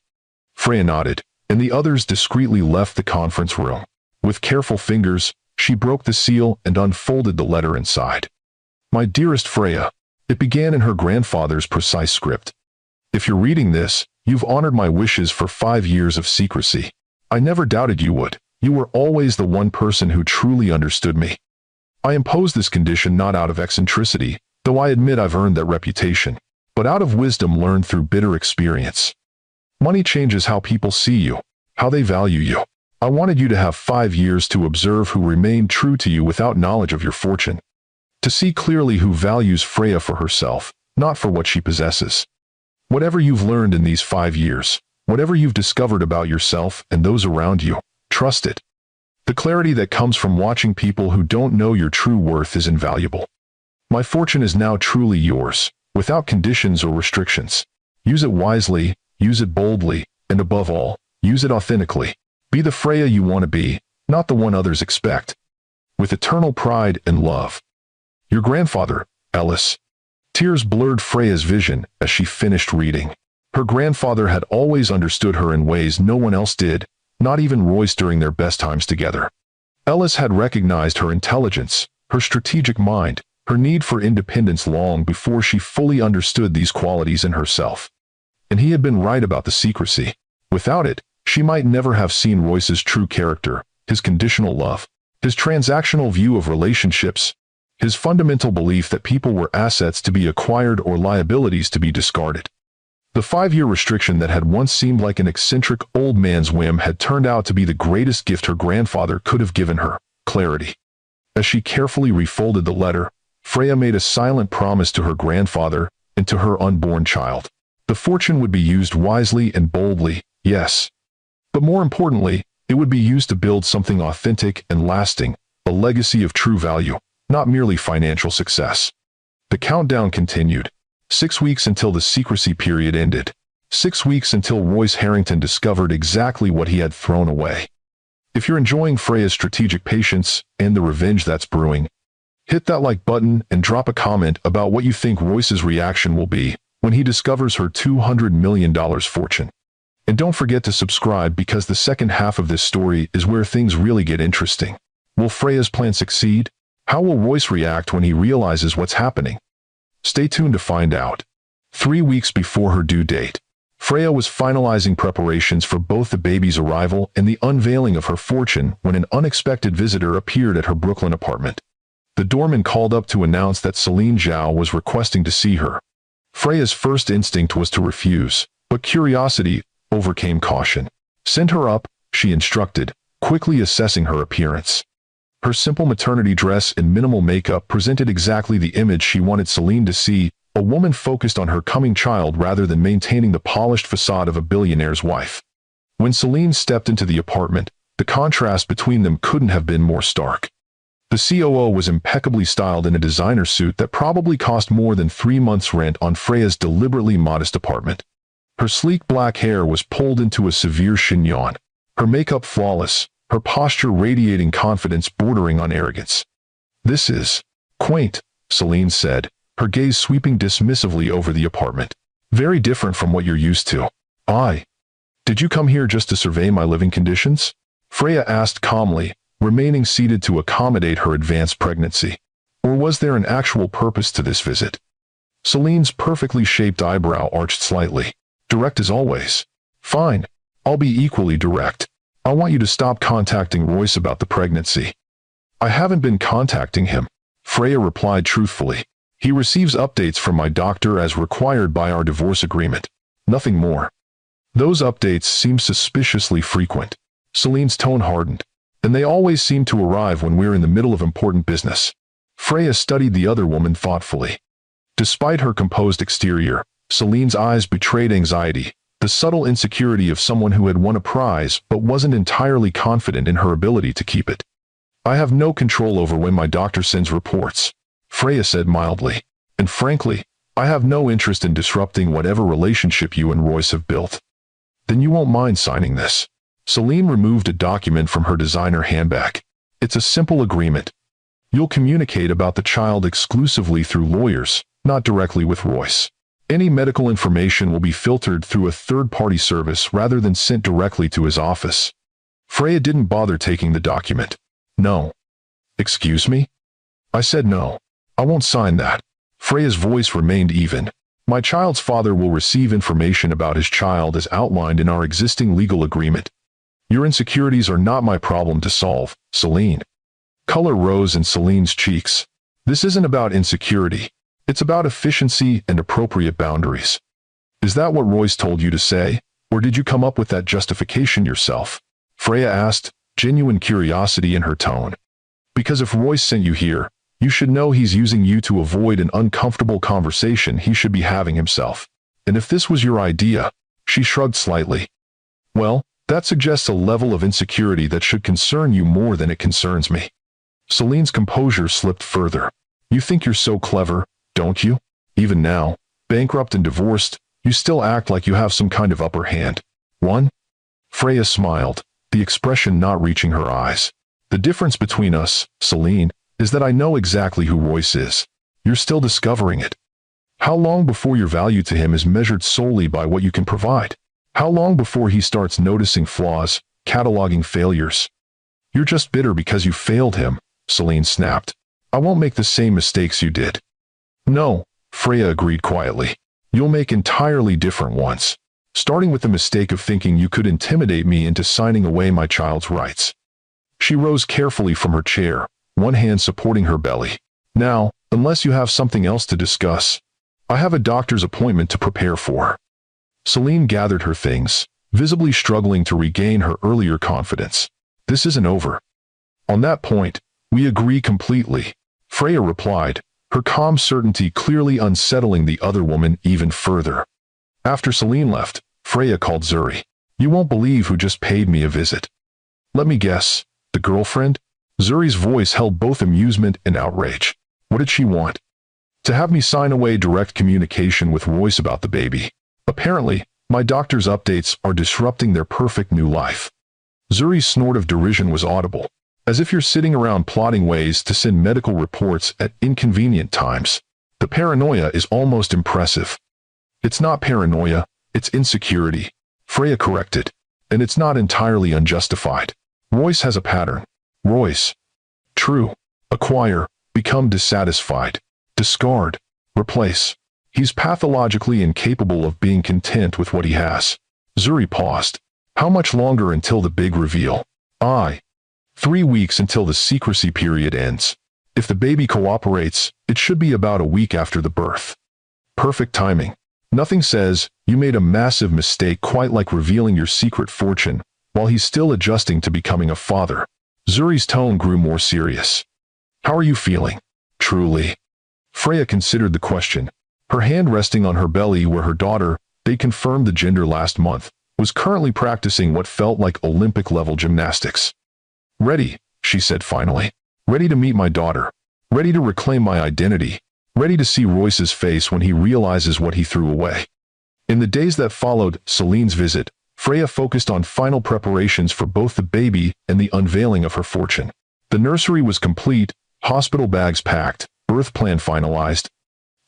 Freya nodded, and the others discreetly left the conference room. With careful fingers, she broke the seal and unfolded the letter inside. "My dearest Freya," it began in her grandfather's precise script. "If you're reading this, you've honored my wishes for 5 years of secrecy. I never doubted you would. You were always the one person who truly understood me. I imposed this condition not out of eccentricity, though I admit I've earned that reputation, but out of wisdom learned through bitter experience. Money changes how people see you, how they value you. I wanted you to have 5 years to observe who remained true to you without knowledge of your fortune. To see clearly who values Freya for herself, not for what she possesses. Whatever you've learned in these 5 years, whatever you've discovered about yourself and those around you, trust it. The clarity that comes from watching people who don't know your true worth is invaluable. My fortune is now truly yours, without conditions or restrictions. Use it wisely, use it boldly, and above all, use it authentically. Be the Freya you want to be, not the one others expect. With eternal pride and love. Your grandfather, Ellis. Tears blurred Freya's vision as she finished reading. Her grandfather had always understood her in ways no one else did, not even Royce during their best times together. Ellis had recognized her intelligence, her strategic mind, her need for independence long before she fully understood these qualities in herself. And he had been right about the secrecy. Without it, she might never have seen Royce's true character, his conditional love, his transactional view of relationships, his fundamental belief that people were assets to be acquired or liabilities to be discarded. The 5-year restriction that had once seemed like an eccentric old man's whim had turned out to be the greatest gift her grandfather could have given her, clarity. As she carefully refolded the letter, Freya made a silent promise to her grandfather and to her unborn child. The fortune would be used wisely and boldly, yes. But more importantly, it would be used to build something authentic and lasting, a legacy of true value, not merely financial success. The countdown continued. 6 weeks until the secrecy period ended. 6 weeks until Royce Harrington discovered exactly what he had thrown away. If you're enjoying Freya's strategic patience and the revenge that's brewing, hit that like button and drop a comment about what you think Royce's reaction will be when he discovers her $200 million fortune. And don't forget to subscribe because the second half of this story is where things really get interesting. Will Freya's plan succeed? How will Royce react when he realizes what's happening? Stay tuned to find out. 3 weeks before her due date, Freya was finalizing preparations for both the baby's arrival and the unveiling of her fortune when an unexpected visitor appeared at her Brooklyn apartment. The doorman called up to announce that Celine Zhao was requesting to see her. Freya's first instinct was to refuse, but curiosity overcame caution. Send her up, she instructed, quickly assessing her appearance. Her simple maternity dress and minimal makeup presented exactly the image she wanted Celine to see, a woman focused on her coming child rather than maintaining the polished facade of a billionaire's wife. When Celine stepped into the apartment, the contrast between them couldn't have been more stark. The COO was impeccably styled in a designer suit that probably cost more than 3 months' rent on Freya's deliberately modest apartment. Her sleek black hair was pulled into a severe chignon, her makeup flawless, her posture radiating confidence bordering on arrogance. "This is quaint," Celine said, her gaze sweeping dismissively over the apartment. "Very different from what you're used to." Did you come here just to survey my living conditions?" Freya asked calmly, remaining seated to accommodate her advanced pregnancy. "Or was there an actual purpose to this visit?" Celine's perfectly shaped eyebrow arched slightly. "Direct as always." "Fine. I'll be equally direct. I want you to stop contacting Royce about the pregnancy." "I haven't been contacting him," Freya replied truthfully. "He receives updates from my doctor as required by our divorce agreement. Nothing more." "Those updates seem suspiciously frequent." Celine's tone hardened. "And they always seem to arrive when we're in the middle of important business." Freya studied the other woman thoughtfully. Despite her composed exterior, Celine's eyes betrayed anxiety, the subtle insecurity of someone who had won a prize but wasn't entirely confident in her ability to keep it. "I have no control over when my doctor sends reports," Freya said mildly. "And frankly, I have no interest in disrupting whatever relationship you and Royce have built." "Then you won't mind signing this." Celine removed a document from her designer handbag. "It's a simple agreement. You'll communicate about the child exclusively through lawyers, not directly with Royce. Any medical information will be filtered through a third-party service rather than sent directly to his office." Freya didn't bother taking the document. "No." "Excuse me?" "I said no. I won't sign that." Freya's voice remained even. "My child's father will receive information about his child as outlined in our existing legal agreement. Your insecurities are not my problem to solve, Celine." Color rose in Celine's cheeks. "This isn't about insecurity. It's about efficiency and appropriate boundaries." "Is that what Royce told you to say, or did you come up with that justification yourself?" Freya asked, genuine curiosity in her tone. Because if Royce sent you here, you should know he's using you to avoid an uncomfortable conversation he should be having himself. And if this was your idea, she shrugged slightly. Well, that suggests a level of insecurity that should concern you more than it concerns me. Celine's composure slipped further. You think you're so clever, don't you? Even now, bankrupt and divorced, you still act like you have some kind of upper hand. One? Freya smiled, the expression not reaching her eyes. The difference between us, Celine, is that I know exactly who Royce is. You're still discovering it. How long before your value to him is measured solely by what you can provide? How long before he starts noticing flaws, cataloging failures? You're just bitter because you failed him, Celine snapped. I won't make the same mistakes you did. No, Freya agreed quietly. You'll make entirely different ones. Starting with the mistake of thinking you could intimidate me into signing away my child's rights. She rose carefully from her chair, one hand supporting her belly. Now, unless you have something else to discuss, I have a doctor's appointment to prepare for. Celine gathered her things, visibly struggling to regain her earlier confidence. This isn't over. On that point, we agree completely, Freya replied, her calm certainty clearly unsettling the other woman even further. After Celine left, Freya called Zuri. You won't believe who just paid me a visit. Let me guess, the girlfriend? Zuri's voice held both amusement and outrage. What did she want? To have me sign away direct communication with Royce about the baby. Apparently, my doctor's updates are disrupting their perfect new life. Zuri's snort of derision was audible, as if you're sitting around plotting ways to send medical reports at inconvenient times. The paranoia is almost impressive. It's not paranoia, it's insecurity, Freya corrected, and it's not entirely unjustified. Royce has a pattern. Royce. True. Acquire, become dissatisfied, discard, replace. He's pathologically incapable of being content with what he has. Zuri paused. How much longer until the big reveal? 3 weeks until the secrecy period ends. If the baby cooperates, it should be about a week after the birth. Perfect timing. Nothing says, you made a massive mistake quite like revealing your secret fortune, while he's still adjusting to becoming a father. Zuri's tone grew more serious. How are you feeling? Truly. Freya considered the question, her hand resting on her belly where her daughter, they confirmed the gender last month, was currently practicing what felt like Olympic-level gymnastics. Ready, she said finally. Ready to meet my daughter. Ready to reclaim my identity. Ready to see Royce's face when he realizes what he threw away. In the days that followed Celine's visit, Freya focused on final preparations for both the baby and the unveiling of her fortune. The nursery was complete, hospital bags packed, birth plan finalized.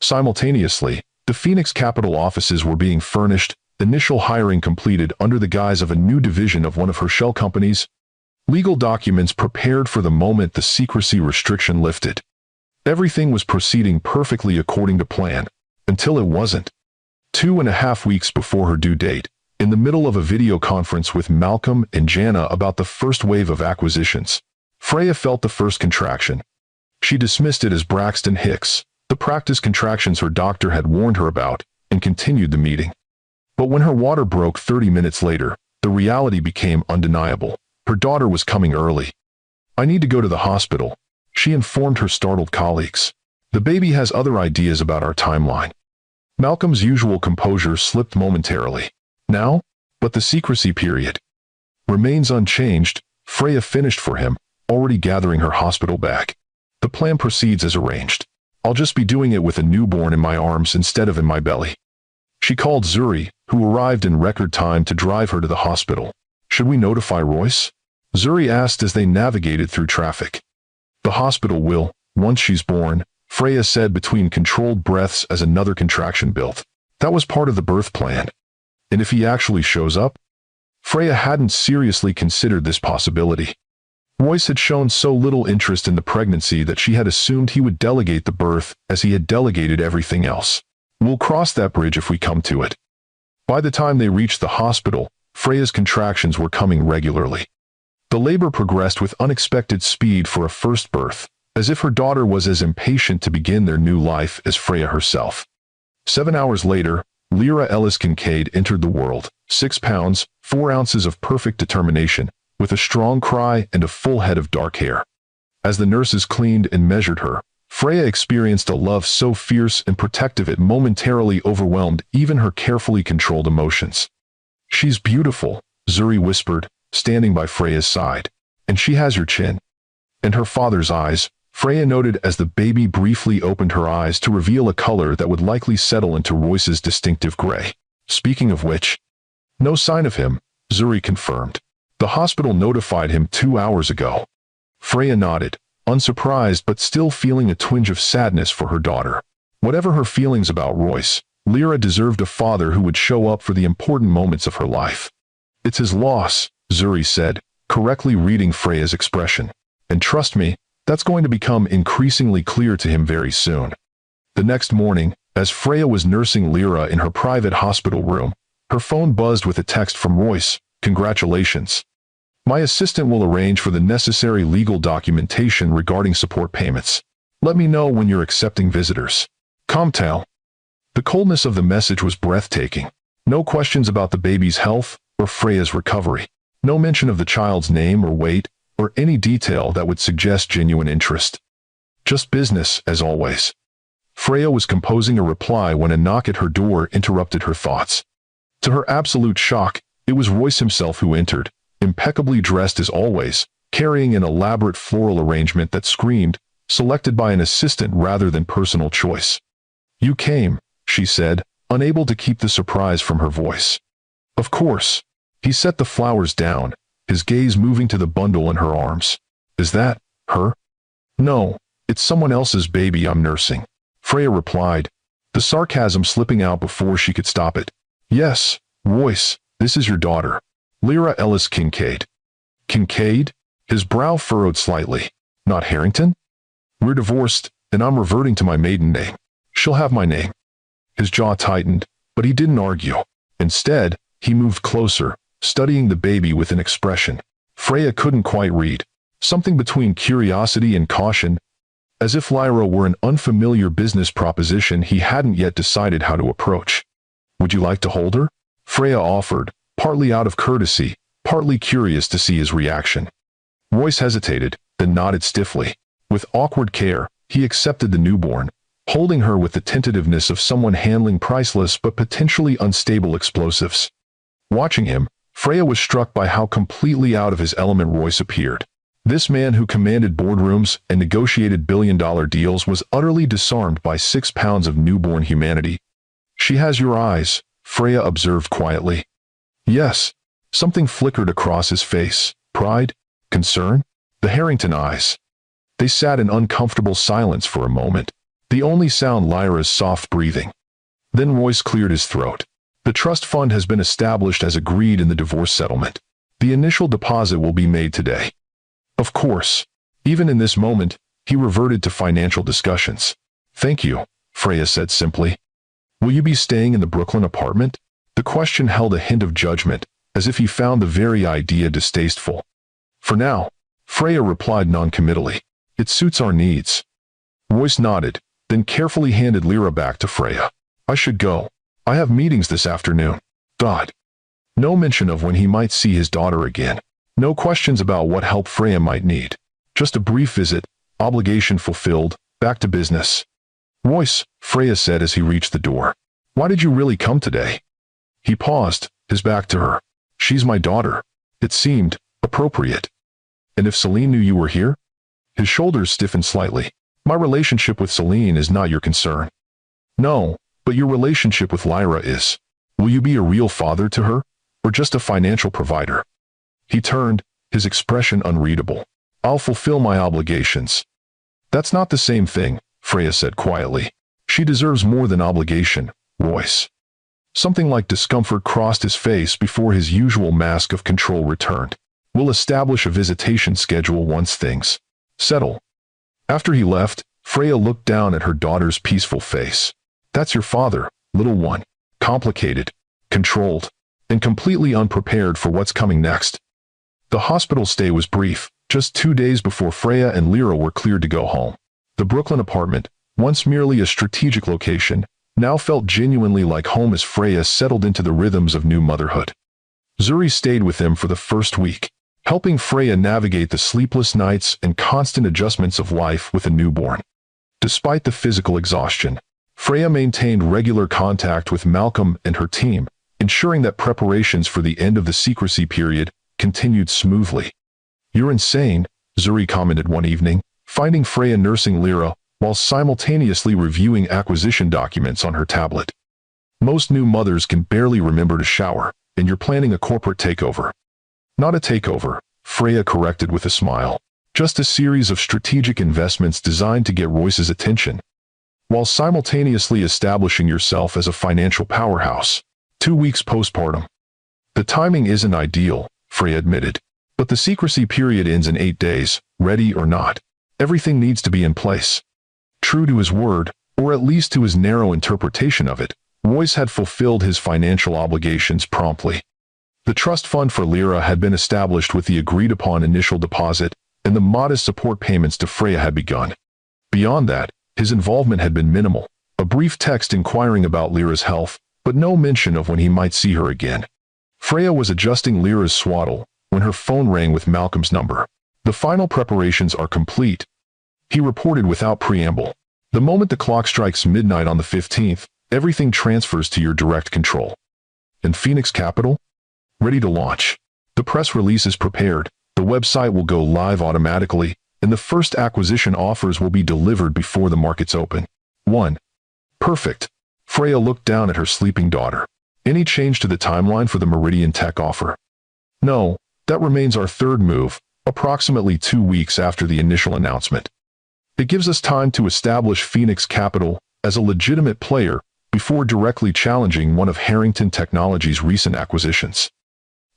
Simultaneously, the Phoenix Capital offices were being furnished, initial hiring completed under the guise of a new division of one of her shell companies. Legal documents prepared for the moment the secrecy restriction lifted. Everything was proceeding perfectly according to plan, until it wasn't. 2.5 weeks before her due date, in the middle of a video conference with Malcolm and Jana about the first wave of acquisitions, Freya felt the first contraction. She dismissed it as Braxton Hicks, the practice contractions her doctor had warned her about, and continued the meeting. But when her water broke 30 minutes later, the reality became undeniable. Her daughter was coming early. I need to go to the hospital, she informed her startled colleagues. The baby has other ideas about our timeline. Malcolm's usual composure slipped momentarily. Now? But the secrecy period remains unchanged, Freya finished for him, already gathering her hospital bag. The plan proceeds as arranged. I'll just be doing it with a newborn in my arms instead of in my belly. She called Zuri, who arrived in record time to drive her to the hospital. Should we notify Royce? Zuri asked as they navigated through traffic. The hospital will, once she's born, Freya said between controlled breaths as another contraction built. That was part of the birth plan. And if he actually shows up? Freya hadn't seriously considered this possibility. Royce had shown so little interest in the pregnancy that she had assumed he would delegate the birth as he had delegated everything else. We'll cross that bridge if we come to it. By the time they reached the hospital, Freya's contractions were coming regularly. The labor progressed with unexpected speed for a first birth, as if her daughter was as impatient to begin their new life as Freya herself. 7 hours later, Lyra Ellis Kincaid entered the world, 6 pounds, 4 ounces of perfect determination, with a strong cry and a full head of dark hair. As the nurses cleaned and measured her, Freya experienced a love so fierce and protective it momentarily overwhelmed even her carefully controlled emotions. "She's beautiful," Zuri whispered, standing by Freya's side. "And she has your chin." And her father's eyes, Freya noted as the baby briefly opened her eyes to reveal a color that would likely settle into Royce's distinctive gray. "Speaking of which, no sign of him," Zuri confirmed. "The hospital notified him 2 hours ago." Freya nodded, unsurprised but still feeling a twinge of sadness for her daughter. Whatever her feelings about Royce, Lyra deserved a father who would show up for the important moments of her life. "It's his loss," Zuri said, correctly reading Freya's expression. "And trust me, that's going to become increasingly clear to him very soon." The next morning, as Freya was nursing Lyra in her private hospital room, her phone buzzed with a text from Royce. "Congratulations. My assistant will arrange for the necessary legal documentation regarding support payments. Let me know when you're accepting visitors. Comtal." The coldness of the message was breathtaking. No questions about the baby's health or Freya's recovery. No mention of the child's name or weight, or any detail that would suggest genuine interest. Just business, as always. Freya was composing a reply when a knock at her door interrupted her thoughts. To her absolute shock, it was Royce himself who entered, impeccably dressed as always, carrying an elaborate floral arrangement that screamed, selected by an assistant rather than personal choice. "You came," she said, unable to keep the surprise from her voice. "Of course." He set the flowers down, his gaze moving to the bundle in her arms. "Is that her?" "No, it's someone else's baby I'm nursing," Freya replied, the sarcasm slipping out before she could stop it. "Yes, Royce, this is your daughter, Lyra Ellis Kincaid." "Kincaid?" His brow furrowed slightly. "Not Harrington?" "We're divorced, and I'm reverting to my maiden name. She'll have my name." His jaw tightened, but he didn't argue. Instead, he moved closer, studying the baby with an expression Freya couldn't quite read. Something between curiosity and caution, as if Lyra were an unfamiliar business proposition he hadn't yet decided how to approach. "Would you like to hold her?" Freya offered, partly out of courtesy, partly curious to see his reaction. Royce hesitated, then nodded stiffly. With awkward care, he accepted the newborn, holding her with the tentativeness of someone handling priceless but potentially unstable explosives. Watching him, Freya was struck by how completely out of his element Royce appeared. This man who commanded boardrooms and negotiated billion-dollar deals was utterly disarmed by 6 pounds of newborn humanity. "She has your eyes," Freya observed quietly. "Yes." Something flickered across his face. Pride? Concern? The Harrington eyes. They sat in uncomfortable silence for a moment, the only sound Lyra's soft breathing. Then Royce cleared his throat. "The trust fund has been established as agreed in the divorce settlement. The initial deposit will be made today." Of course. Even in this moment, he reverted to financial discussions. "Thank you," Freya said simply. "Will you be staying in the Brooklyn apartment?" The question held a hint of judgment, as if he found the very idea distasteful. "For now," Freya replied noncommittally. "It suits our needs." Royce nodded, then carefully handed Lyra back to Freya. "I should go. I have meetings this afternoon." God. No mention of when he might see his daughter again. No questions about what help Freya might need. Just a brief visit, obligation fulfilled, back to business. "Royce," Freya said as he reached the door. "Why did you really come today?" He paused, his back to her. "She's my daughter." It seemed appropriate. "And if Celine knew you were here?" His shoulders stiffened slightly. "My relationship with Celine is not your concern." "No, but your relationship with Lyra is. Will you be a real father to her, or just a financial provider?" He turned, his expression unreadable. "I'll fulfill my obligations." "That's not the same thing," Freya said quietly. "She deserves more than obligation, Royce." Something like discomfort crossed his face before his usual mask of control returned. "We'll establish a visitation schedule once things settle." After he left, Freya looked down at her daughter's peaceful face. "That's your father, little one. Complicated, controlled, and completely unprepared for what's coming next." The hospital stay was brief, just 2 days before Freya and Lyra were cleared to go home. The Brooklyn apartment, once merely a strategic location, now felt genuinely like home as Freya settled into the rhythms of new motherhood. Zuri stayed with them for the first week, helping Freya navigate the sleepless nights and constant adjustments of life with a newborn. Despite the physical exhaustion, Freya maintained regular contact with Malcolm and her team, ensuring that preparations for the end of the secrecy period continued smoothly. "You're insane," Zuri commented one evening, finding Freya nursing Lyra while simultaneously reviewing acquisition documents on her tablet. "Most new mothers can barely remember to shower, and you're planning a corporate takeover." "Not a takeover," Freya corrected with a smile. "Just a series of strategic investments designed to get Royce's attention, while simultaneously establishing yourself as a financial powerhouse." 2 weeks postpartum. "The timing isn't ideal," Freya admitted. "But the secrecy period ends in 8 days, ready or not. Everything needs to be in place." True to his word, or at least to his narrow interpretation of it, Royce had fulfilled his financial obligations promptly. The trust fund for Lyra had been established with the agreed-upon initial deposit, and the modest support payments to Freya had begun. Beyond that, his involvement had been minimal, a brief text inquiring about Lyra's health, but no mention of when he might see her again. Freya was adjusting Lyra's swaddle when her phone rang with Malcolm's number. "The final preparations are complete," he reported without preamble. "The moment the clock strikes midnight on the 15th, everything transfers to your direct control." "And Phoenix Capital?" "Ready to launch. The press release is prepared, the website will go live automatically, and the first acquisition offers will be delivered before the markets open." 1. "Perfect." Freya looked down at her sleeping daughter. "Any change to the timeline for the Meridian Tech offer?" "No, that remains our third move, approximately 2 weeks after the initial announcement. It gives us time to establish Phoenix Capital as a legitimate player before directly challenging one of Harrington Technology's recent acquisitions."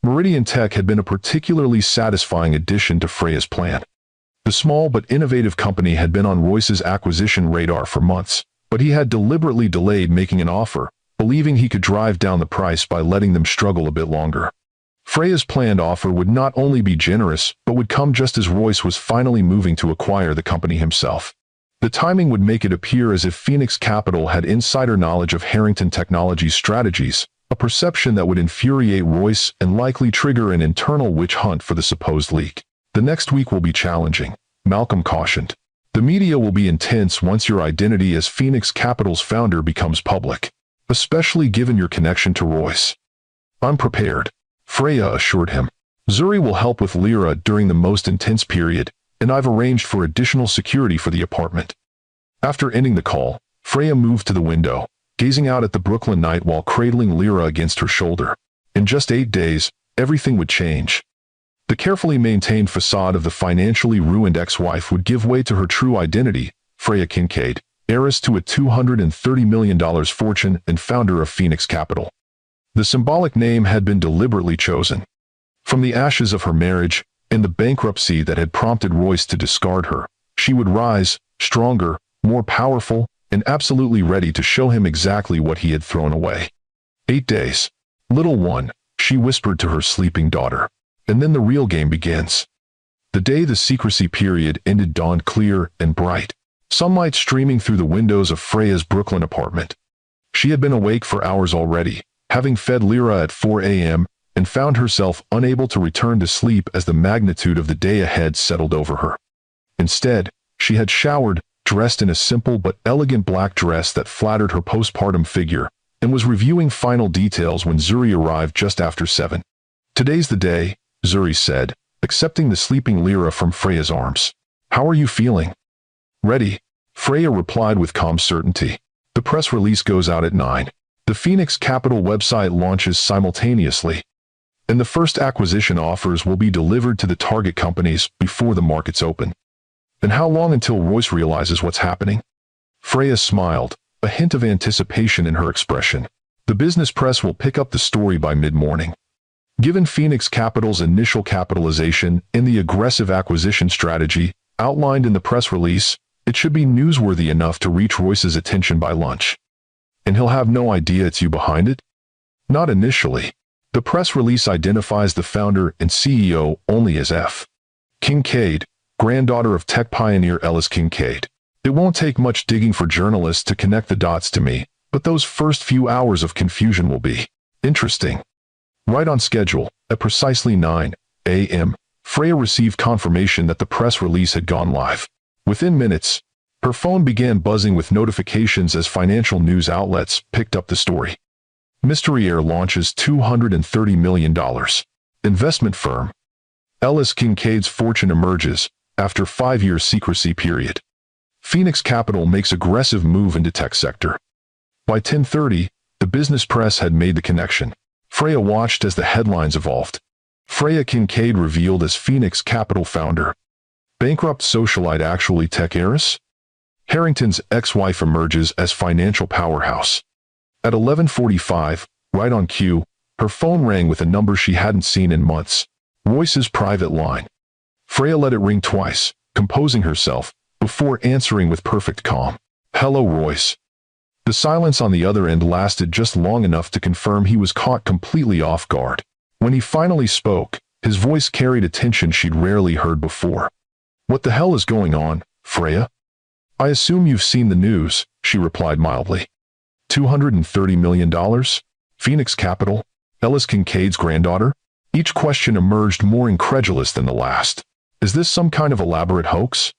Meridian Tech had been a particularly satisfying addition to Freya's plan. The small but innovative company had been on Royce's acquisition radar for months, but he had deliberately delayed making an offer, believing he could drive down the price by letting them struggle a bit longer. Freya's planned offer would not only be generous, but would come just as Royce was finally moving to acquire the company himself. The timing would make it appear as if Phoenix Capital had insider knowledge of Harrington Technology's strategies, a perception that would infuriate Royce and likely trigger an internal witch hunt for the supposed leak. "The next week will be challenging," Malcolm cautioned. "The media will be intense once your identity as Phoenix Capital's founder becomes public, especially given your connection to Royce." "I'm prepared," Freya assured him. "Zuri will help with Lyra during the most intense period, and I've arranged for additional security for the apartment." After ending the call, Freya moved to the window, gazing out at the Brooklyn night while cradling Lyra against her shoulder. In just 8 days, everything would change. The carefully maintained facade of the financially ruined ex-wife would give way to her true identity, Freya Kincaid, heiress to a $230 million fortune and founder of Phoenix Capital. The symbolic name had been deliberately chosen. From the ashes of her marriage and the bankruptcy that had prompted Royce to discard her, she would rise, stronger, more powerful, and absolutely ready to show him exactly what he had thrown away. 8 days. "Little one," she whispered to her sleeping daughter. "And then the real game begins." The day the secrecy period ended dawned clear and bright, sunlight streaming through the windows of Freya's Brooklyn apartment. She had been awake for hours already, having fed Lyra at 4 a.m., and found herself unable to return to sleep as the magnitude of the day ahead settled over her. Instead, she had showered, dressed in a simple but elegant black dress that flattered her postpartum figure, and was reviewing final details when Zuri arrived just after 7. "Today's the day," Zuri said, accepting the sleeping Lyra from Freya's arms. "How are you feeling?" "Ready," Freya replied with calm certainty. "The press release goes out at 9. The Phoenix Capital website launches simultaneously, and the first acquisition offers will be delivered to the target companies before the markets open." "And how long until Royce realizes what's happening?" Freya smiled, a hint of anticipation in her expression. "The business press will pick up the story by mid-morning. Given Phoenix Capital's initial capitalization and the aggressive acquisition strategy outlined in the press release, it should be newsworthy enough to reach Royce's attention by lunch." "And he'll have no idea it's you behind it?" "Not initially. The press release identifies the founder and CEO only as F. Kincaid, granddaughter of tech pioneer Ellis Kincaid. It won't take much digging for journalists to connect the dots to me, but those first few hours of confusion will be interesting." "Right on schedule, at precisely 9 a.m., Freya received confirmation that the press release had gone live. Within minutes, her phone began buzzing with notifications as financial news outlets picked up the story. Millionaire launches $230 million. Investment firm. Ellis Kincaid's fortune emerges after 5-year secrecy period. Phoenix Capital makes aggressive move into tech sector. By 10:30, the business press had made the connection. Freya watched as the headlines evolved. Freya Kincaid revealed as Phoenix Capital founder. Bankrupt socialite actually tech heiress? Harrington's ex-wife emerges as financial powerhouse. At 11:45, right on cue, her phone rang with a number she hadn't seen in months. Royce's private line. Freya let it ring twice, composing herself, before answering with perfect calm. "Hello, Royce." The silence on the other end lasted just long enough to confirm he was caught completely off guard. When he finally spoke, his voice carried a tension she'd rarely heard before. "What the hell is going on, Freya?" "I assume you've seen the news," she replied mildly. $230 million? Phoenix Capital? Ellis Kincaid's granddaughter? Each question emerged more incredulous than the last. Is this some kind of elaborate hoax?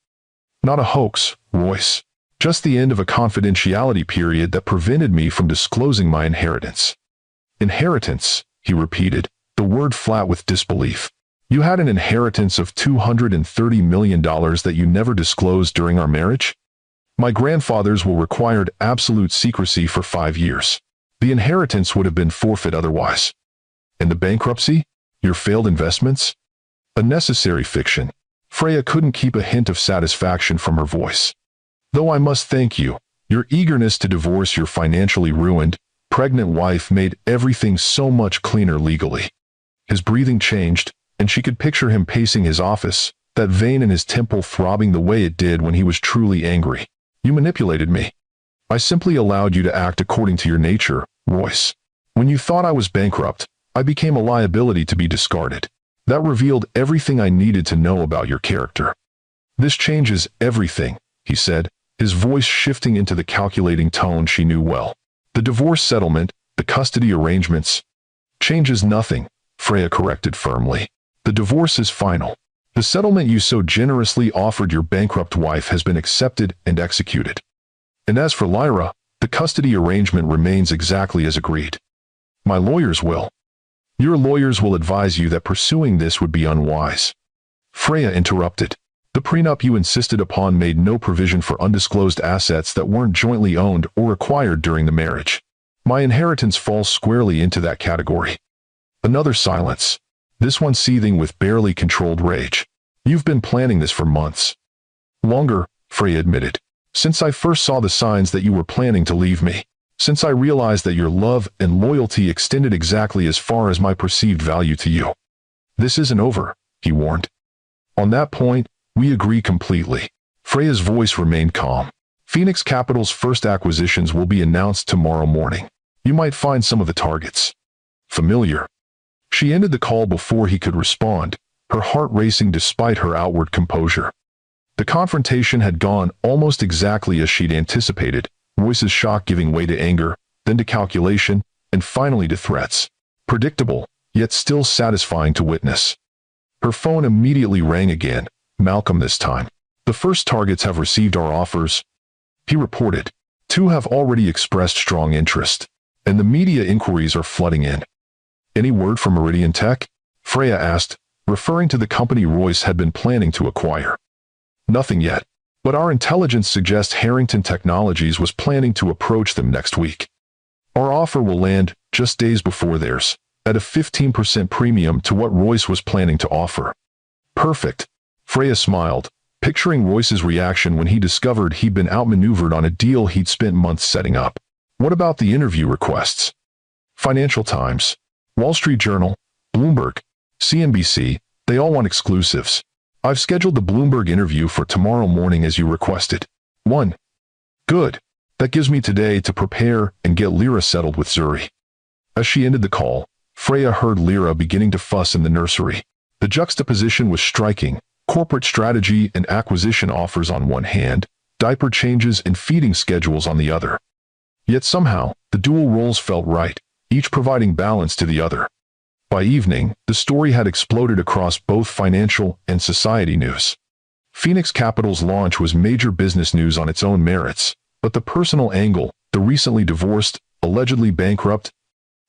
Not a hoax, Royce. Just the end of a confidentiality period that prevented me from disclosing my inheritance. Inheritance, he repeated, the word flat with disbelief. You had an inheritance of $230 million that you never disclosed during our marriage? My grandfathers were required absolute secrecy for 5 years. The inheritance would have been forfeit otherwise. And the bankruptcy? Your failed investments? A necessary fiction. Freya couldn't keep a hint of satisfaction from her voice. Though I must thank you, your eagerness to divorce your financially ruined, pregnant wife made everything so much cleaner legally. His breathing changed, and she could picture him pacing his office, that vein in his temple throbbing the way it did when he was truly angry. You manipulated me. I simply allowed you to act according to your nature, Royce. When you thought I was bankrupt, I became a liability to be discarded. That revealed everything I needed to know about your character. This changes everything, he said, his voice shifting into the calculating tone she knew well. The divorce settlement, the custody arrangements, changes nothing, Freya corrected firmly. The divorce is final. The settlement you so generously offered your bankrupt wife has been accepted and executed. And as for Lyra, the custody arrangement remains exactly as agreed. My lawyers will. Your lawyers will advise you that pursuing this would be unwise. Freya interrupted. The prenup you insisted upon made no provision for undisclosed assets that weren't jointly owned or acquired during the marriage. My inheritance falls squarely into that category. Another silence. This one seething with barely controlled rage. You've been planning this for months. Longer, Freya admitted. Since I first saw the signs that you were planning to leave me. Since I realized that your love and loyalty extended exactly as far as my perceived value to you. This isn't over, he warned. On that point, we agree completely. Freya's voice remained calm. Phoenix Capital's first acquisitions will be announced tomorrow morning. You might find some of the targets familiar. She ended the call before he could respond, her heart racing despite her outward composure. The confrontation had gone almost exactly as she'd anticipated, Royce's shock giving way to anger, then to calculation, and finally to threats. Predictable, yet still satisfying to witness. Her phone immediately rang again, Malcolm this time. The first targets have received our offers, he reported. 2 have already expressed strong interest, and the media inquiries are flooding in. Any word from Meridian Tech? Freya asked, referring to the company Royce had been planning to acquire. Nothing yet, but our intelligence suggests Harrington Technologies was planning to approach them next week. Our offer will land just days before theirs, at a 15% premium to what Royce was planning to offer. Perfect. Freya smiled, picturing Royce's reaction when he discovered he'd been outmaneuvered on a deal he'd spent months setting up. What about the interview requests? Financial Times, Wall Street Journal, Bloomberg, CNBC, they all want exclusives. I've scheduled the Bloomberg interview for tomorrow morning as you requested. 1. Good. That gives me today to prepare and get Lyra settled with Zuri. As she ended the call, Freya heard Lyra beginning to fuss in the nursery. The juxtaposition was striking, corporate strategy and acquisition offers on one hand, diaper changes and feeding schedules on the other. Yet somehow, the dual roles felt right, each providing balance to the other. By evening, the story had exploded across both financial and society news. Phoenix Capital's launch was major business news on its own merits, but the personal angle, the recently divorced, allegedly bankrupt,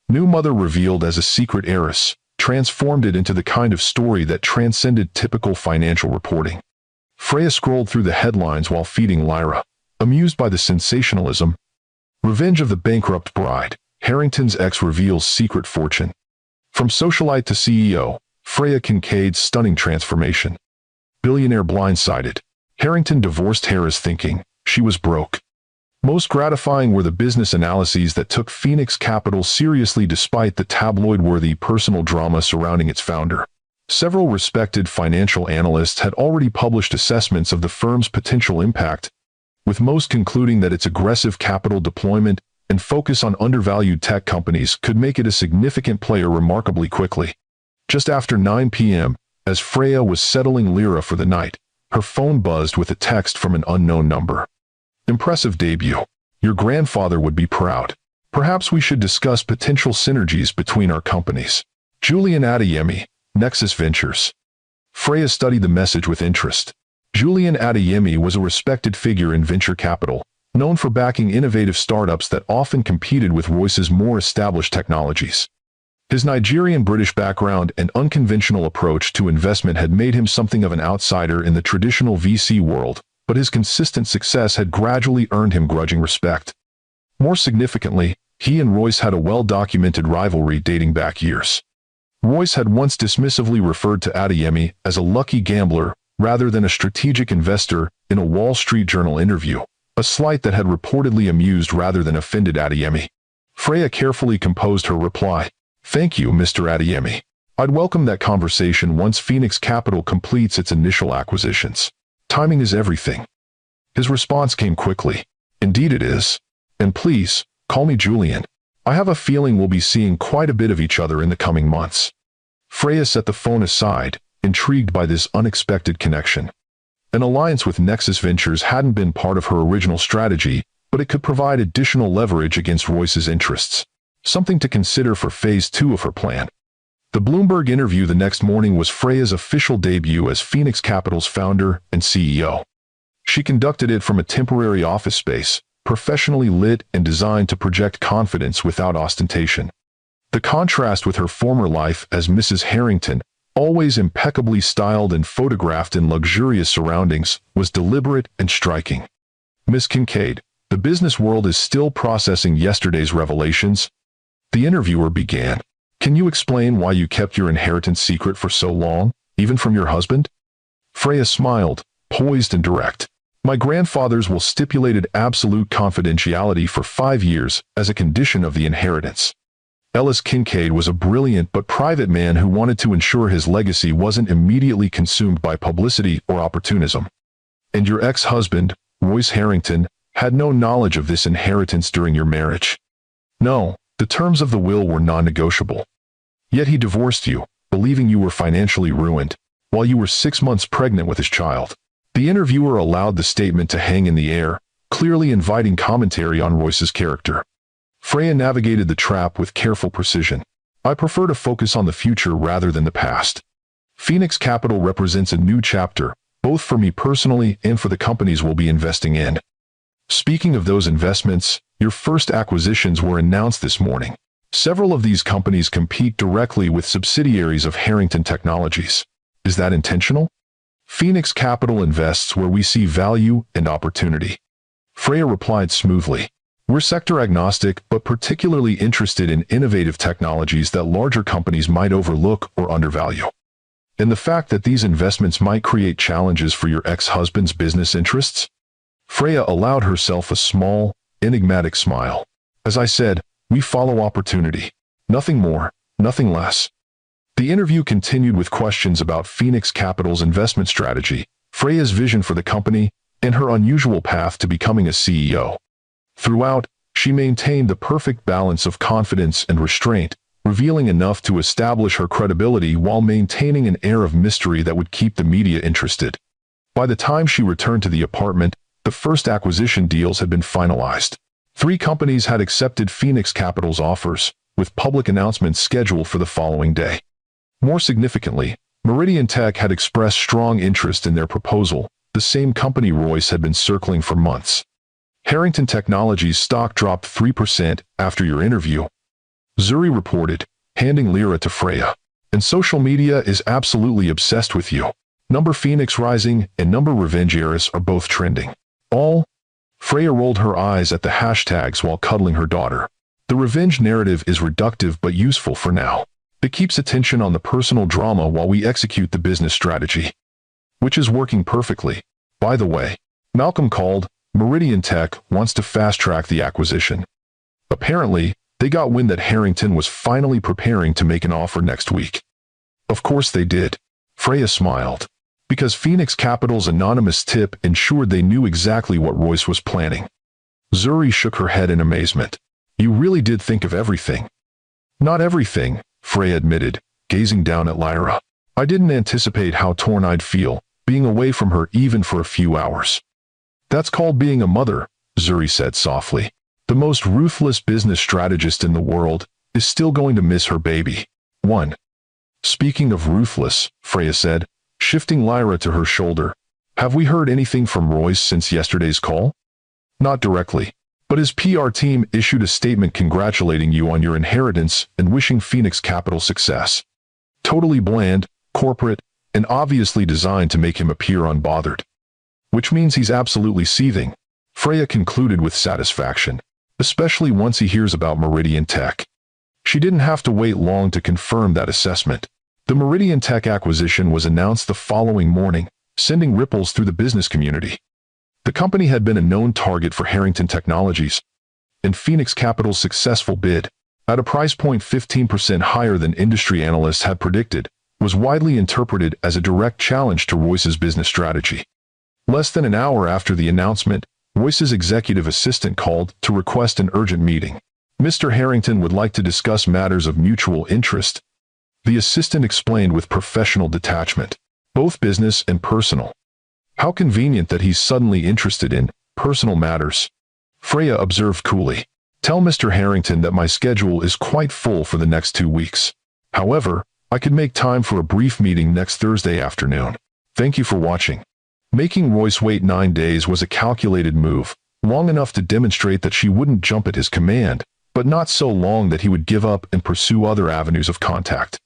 new mother revealed as a secret heiress, transformed it into the kind of story that transcended typical financial reporting. Freya scrolled through the headlines while feeding Lyra, amused by the sensationalism. Revenge of the bankrupt bride, Harrington's ex reveals secret fortune. From socialite to CEO, Freya Kincaid's stunning transformation. Billionaire blindsided. Harrington divorced Harris thinking she was broke. Most gratifying were the business analyses that took Phoenix Capital seriously despite the tabloid-worthy personal drama surrounding its founder. Several respected financial analysts had already published assessments of the firm's potential impact, with most concluding that its aggressive capital deployment and focus on undervalued tech companies could make it a significant player remarkably quickly. Just after 9 p.m., as Freya was settling Lyra for the night, her phone buzzed with a text from an unknown number. Impressive debut. Your grandfather would be proud. Perhaps we should discuss potential synergies between our companies. Julian Adeyemi, Nexus Ventures. Freya studied the message with interest. Julian Adeyemi was a respected figure in venture capital, known for backing innovative startups that often competed with Royce's more established technologies. His Nigerian-British background and unconventional approach to investment had made him something of an outsider in the traditional VC world, but his consistent success had gradually earned him grudging respect. More significantly, he and Royce had a well-documented rivalry dating back years. Royce had once dismissively referred to Adeyemi as a lucky gambler rather than a strategic investor in a Wall Street Journal interview, a slight that had reportedly amused rather than offended Adeyemi. Freya carefully composed her reply. Thank you, Mr. Adeyemi. I'd welcome that conversation once Phoenix Capital completes its initial acquisitions. Timing is everything. His response came quickly. Indeed it is. And please, call me Julian. I have a feeling we'll be seeing quite a bit of each other in the coming months. Freya set the phone aside, intrigued by this unexpected connection. An alliance with Nexus Ventures hadn't been part of her original strategy, but it could provide additional leverage against Royce's interests. Something to consider for Phase 2 of her plan. The Bloomberg interview the next morning was Freya's official debut as Phoenix Capital's founder and CEO. She conducted it from a temporary office space, professionally lit and designed to project confidence without ostentation. The contrast with her former life as Mrs. Harrington, always impeccably styled and photographed in luxurious surroundings, was deliberate and striking. Miss Kincaid, the business world is still processing yesterday's revelations. The interviewer began. Can you explain why you kept your inheritance secret for so long, even from your husband? Freya smiled, poised and direct. My grandfather's will stipulated absolute confidentiality for 5 years as a condition of the inheritance. Ellis Kincaid was a brilliant but private man who wanted to ensure his legacy wasn't immediately consumed by publicity or opportunism. And your ex-husband, Royce Harrington, had no knowledge of this inheritance during your marriage. No, the terms of the will were non-negotiable. Yet he divorced you, believing you were financially ruined, while you were 6 months pregnant with his child. The interviewer allowed the statement to hang in the air, clearly inviting commentary on Royce's character. Freya navigated the trap with careful precision. I prefer to focus on the future rather than the past. Phoenix Capital represents a new chapter, both for me personally and for the companies we'll be investing in. Speaking of those investments, your first acquisitions were announced this morning. Several of these companies compete directly with subsidiaries of Harrington Technologies. Is that intentional? Phoenix Capital invests where we see value and opportunity. Freya replied smoothly. We're sector agnostic, but particularly interested in innovative technologies that larger companies might overlook or undervalue. And the fact that these investments might create challenges for your ex-husband's business interests? Freya allowed herself a small, enigmatic smile. As I said, we follow opportunity. Nothing more, nothing less. The interview continued with questions about Phoenix Capital's investment strategy, Freya's vision for the company, and her unusual path to becoming a CEO. Throughout, she maintained the perfect balance of confidence and restraint, revealing enough to establish her credibility while maintaining an air of mystery that would keep the media interested. By the time she returned to the apartment, the first acquisition deals had been finalized. 3 companies had accepted Phoenix Capital's offers, with public announcements scheduled for the following day. More significantly, Meridian Tech had expressed strong interest in their proposal, the same company Royce had been circling for months. Harrington Technologies' stock dropped 3% after your interview, Zuri reported, handing Lyra to Freya. And social media is absolutely obsessed with you. Number Phoenix Rising and number Revenge Heiress are both trending. All? Freya rolled her eyes at the hashtags while cuddling her daughter. The revenge narrative is reductive but useful for now. It keeps attention on the personal drama while we execute the business strategy. Which is working perfectly. By the way, Malcolm called. Meridian Tech wants to fast-track the acquisition. Apparently, they got wind that Harrington was finally preparing to make an offer next week. Of course they did. Freya smiled. Because Phoenix Capital's anonymous tip ensured they knew exactly what Royce was planning. Zuri shook her head in amazement. You really did think of everything. Not everything, Freya admitted, gazing down at Lyra. I didn't anticipate how torn I'd feel, being away from her even for a few hours. That's called being a mother, Zuri said softly. The most ruthless business strategist in the world is still going to miss her baby. 1. Speaking of ruthless, Freya said, shifting Lyra to her shoulder. Have we heard anything from Royce since yesterday's call? Not directly, but his PR team issued a statement congratulating you on your inheritance and wishing Phoenix Capital success. Totally bland, corporate, and obviously designed to make him appear unbothered. Which means he's absolutely seething, Freya concluded with satisfaction, especially once he hears about Meridian Tech. She didn't have to wait long to confirm that assessment. The Meridian Tech acquisition was announced the following morning, sending ripples through the business community. The company had been a known target for Harrington Technologies, and Phoenix Capital's successful bid, at a price point 15% higher than industry analysts had predicted, was widely interpreted as a direct challenge to Royce's business strategy. Less than an hour after the announcement, Royce's executive assistant called to request an urgent meeting. Mr. Harrington would like to discuss matters of mutual interest. The assistant explained with professional detachment, both business and personal. How convenient that he's suddenly interested in personal matters. Freya observed coolly. Tell Mr. Harrington that my schedule is quite full for the next 2 weeks. However, I could make time for a brief meeting next Thursday afternoon. Thank you for watching. Making Royce wait 9 days was a calculated move, long enough to demonstrate that she wouldn't jump at his command, but not so long that he would give up and pursue other avenues of contact.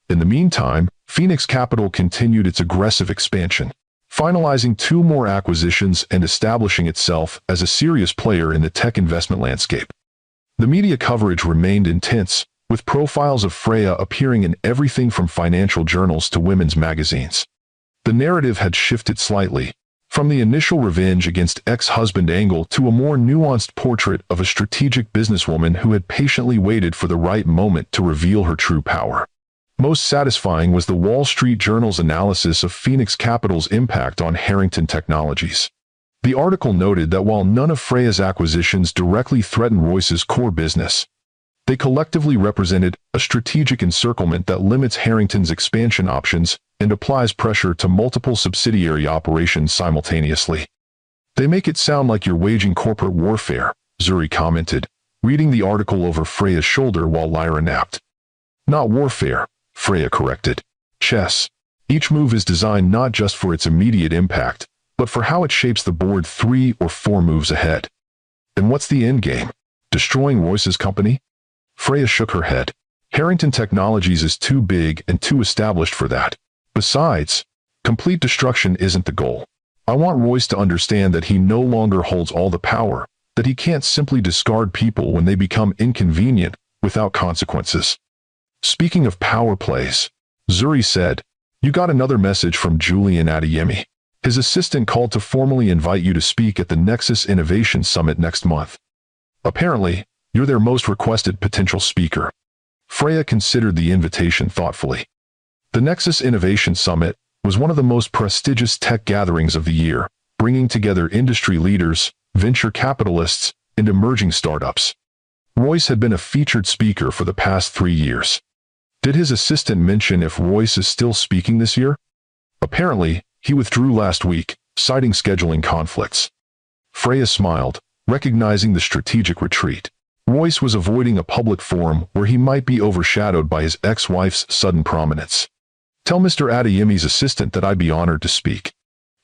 In the meantime, Phoenix Capital continued its aggressive expansion, finalizing 2 more acquisitions and establishing itself as a serious player in the tech investment landscape. The media coverage remained intense, with profiles of Freya appearing in everything from financial journals to women's magazines. The narrative had shifted slightly, from the initial revenge against ex-husband angle to a more nuanced portrait of a strategic businesswoman who had patiently waited for the right moment to reveal her true power. Most satisfying was the Wall Street Journal's analysis of Phoenix Capital's impact on Harrington Technologies. The article noted that while none of Freya's acquisitions directly threatened Royce's core business, they collectively represented a strategic encirclement that limits Harrington's expansion options and applies pressure to multiple subsidiary operations simultaneously. They make it sound like you're waging corporate warfare, Zuri commented, reading the article over Freya's shoulder while Lyra napped. Not warfare, Freya corrected. Chess. Each move is designed not just for its immediate impact, but for how it shapes the board 3 or 4 moves ahead. And what's the end game? Destroying Royce's company? Freya shook her head. Harrington Technologies is too big and too established for that. Besides, complete destruction isn't the goal. I want Royce to understand that he no longer holds all the power, that he can't simply discard people when they become inconvenient, without consequences. Speaking of power plays, Zuri said, you got another message from Julian Adeyemi. His assistant called to formally invite you to speak at the Nexus Innovation Summit next month. Apparently, you're their most requested potential speaker. Freya considered the invitation thoughtfully. The Nexus Innovation Summit was one of the most prestigious tech gatherings of the year, bringing together industry leaders, venture capitalists, and emerging startups. Royce had been a featured speaker for the past 3 years. Did his assistant mention if Royce is still speaking this year? Apparently, he withdrew last week, citing scheduling conflicts. Freya smiled, recognizing the strategic retreat. Royce was avoiding a public forum where he might be overshadowed by his ex-wife's sudden prominence. Tell Mr. Adeyemi's assistant that I'd be honored to speak,